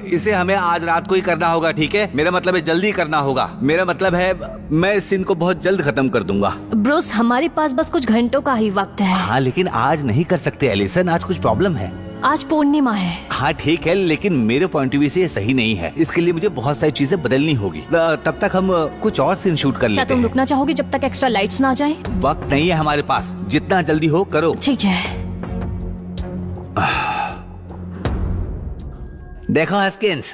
इसे हमें आज रात को ही करना होगा, ठीक है? मेरा मतलब है जल्दी करना होगा। मेरा मतलब है मैं इस सीन को बहुत जल्द खत्म कर दूंगा। ब्रूस, हमारे पास बस कुछ घंटों का ही वक्त है। हाँ, लेकिन आज नहीं कर सकते एलिसन, आज कुछ प्रॉब्लम है। आज पूर्णिमा है। हाँ ठीक है, लेकिन मेरे पॉइंट ऑफ व्यू से ये सही नहीं है। इसके लिए मुझे बहुत सारी चीजें बदलनी होगी। तब तक हम कुछ और सीन शूट कर लेते हैं। क्या तुम रुकना चाहोगे जब तक एक्स्ट्रा लाइट्स ना आ जाए? वक्त नहीं है हमारे पास, जितना जल्दी हो करो। ठीक है। देखो हस्किंस,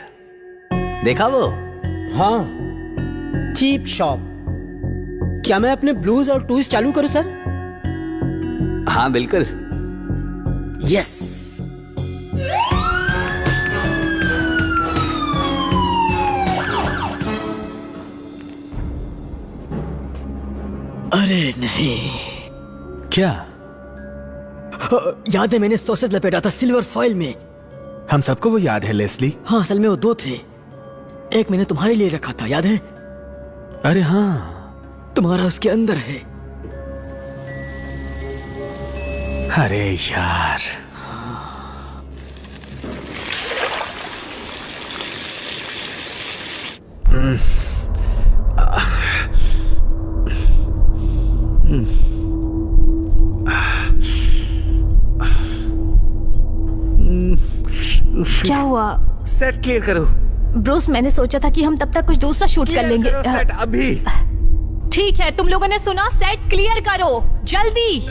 देखा वो? हाँ, चीप शॉप। क्या मैं अपने ब्लूज और टूज चालू करूं सर? हाँ बिल्कुल। यस। अरे नहीं। क्या? याद है, मैंने सॉसेज लपेटा था सिल्वर फॉइल में। हम सबको वो याद है लेस्ली। हाँ, असल में वो 2 थे। एक मैंने तुम्हारे लिए रखा था, याद है? अरे हाँ, तुम्हारा उसके अंदर है। अरे यार। क्या हुआ? सेट क्लियर करो। ब्रूस, मैंने सोचा था कि हम तब तक कुछ दूसरा शूट कर लेंगे। सेट अभी। ठीक है, तुम लोगों ने सुना, सेट क्लियर करो जल्दी।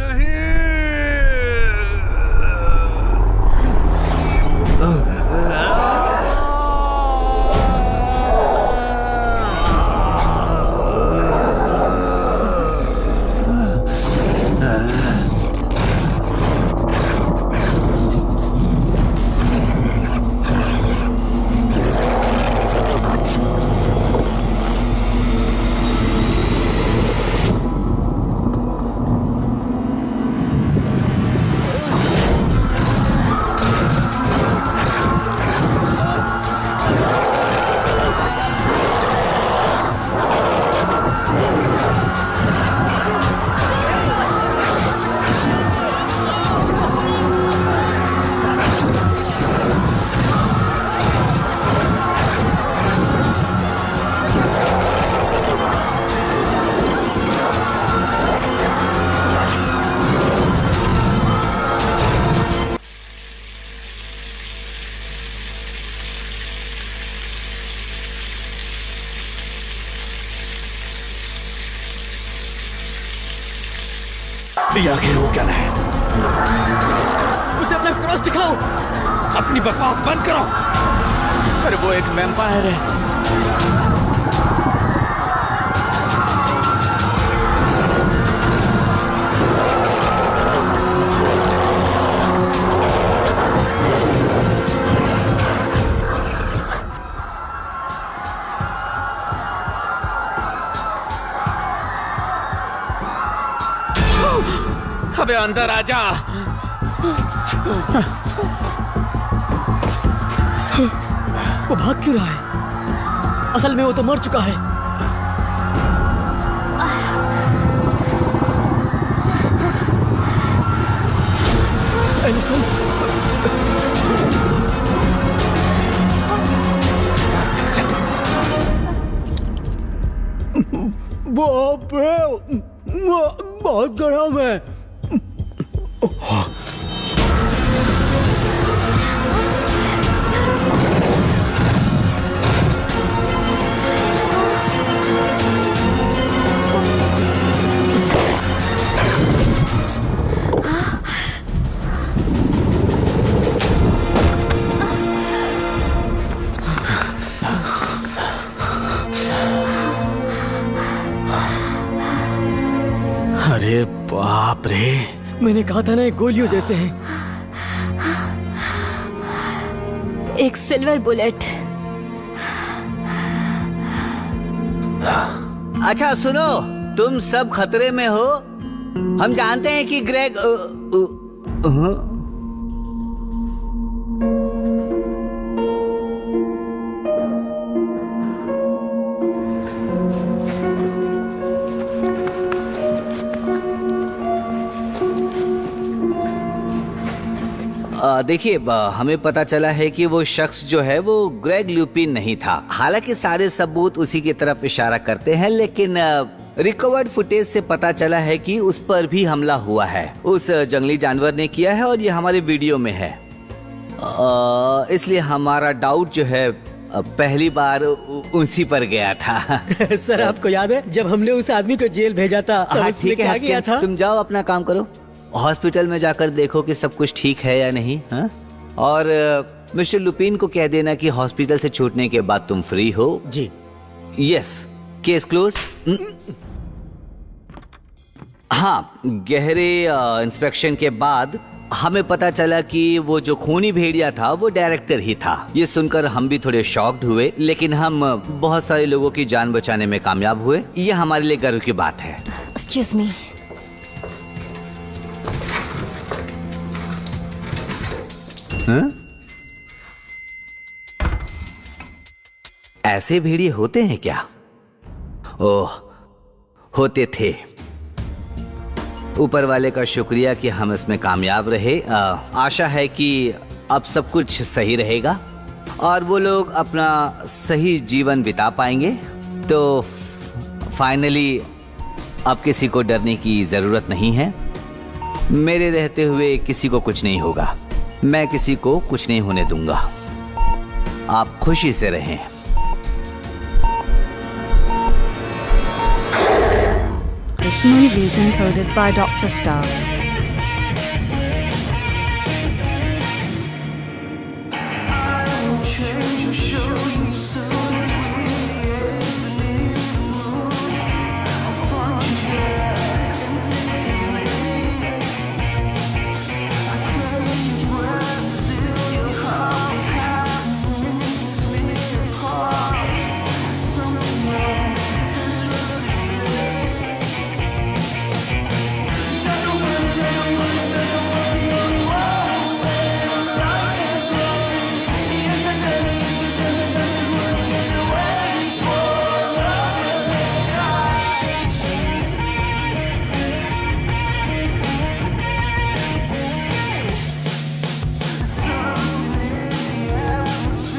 ये आखिर वो क्या है? उसे अपना क्रॉस दिखाओ। अपनी बकवास बंद करो। अरे वो एक वैम्पायर है। अबे अंदर आजा। वो भाग क्यों रहा है? असल में वो तो मर चुका है। एलिसन, बाप रे, बहुत गर्म है। अरे बाप रे, मैंने कहा था ना ये गोलियों जैसे हैं। एक सिल्वर बुलेट। अच्छा सुनो, तुम सब खतरे में हो। हम जानते हैं कि ग्रेग देखिए, हमें पता चला है कि वो शख्स जो है वो ग्रेग ल्यूपिन नहीं था। हालांकि सारे सबूत उसी की तरफ इशारा करते हैं, लेकिन रिकवर्ड फुटेज से पता चला है कि उस पर भी हमला हुआ है। उस जंगली जानवर ने किया है और ये हमारे वीडियो में है। इसलिए हमारा डाउट जो है पहली बार उसी पर गया था। सर, आपको याद है जब हमने उस आदमी को जेल भेजा था? हाँ ठीक है, गया था? तुम जाओ अपना काम करो, हॉस्पिटल में जाकर देखो कि सब कुछ ठीक है या नहीं। हाँ? और मिस्टर लुपिन को कह देना कि हॉस्पिटल से छूटने के बाद तुम फ्री हो। जी। Yes, case close. हाँ, गहरे इंस्पेक्शन के बाद हमें पता चला कि वो जो खूनी भेड़िया था वो डायरेक्टर ही था। ये सुनकर हम भी थोड़े शॉक्ड हुए, लेकिन हम बहुत सारे लोगों की जान बचाने में कामयाब हुए। ये हमारे लिए गर्व की बात है। Excuse me. हाँ? ऐसे भेड़िए होते हैं क्या? ओह, होते थे। ऊपर वाले का शुक्रिया कि हम इसमें कामयाब रहे। आशा है कि अब सब कुछ सही रहेगा और वो लोग अपना सही जीवन बिता पाएंगे। तो फाइनली अब किसी को डरने की जरूरत नहीं है। मेरे रहते हुए किसी को कुछ नहीं होगा। मैं किसी को कुछ नहीं होने दूंगा। आप खुशी से रहें। This movie is encoded by Dr. Star.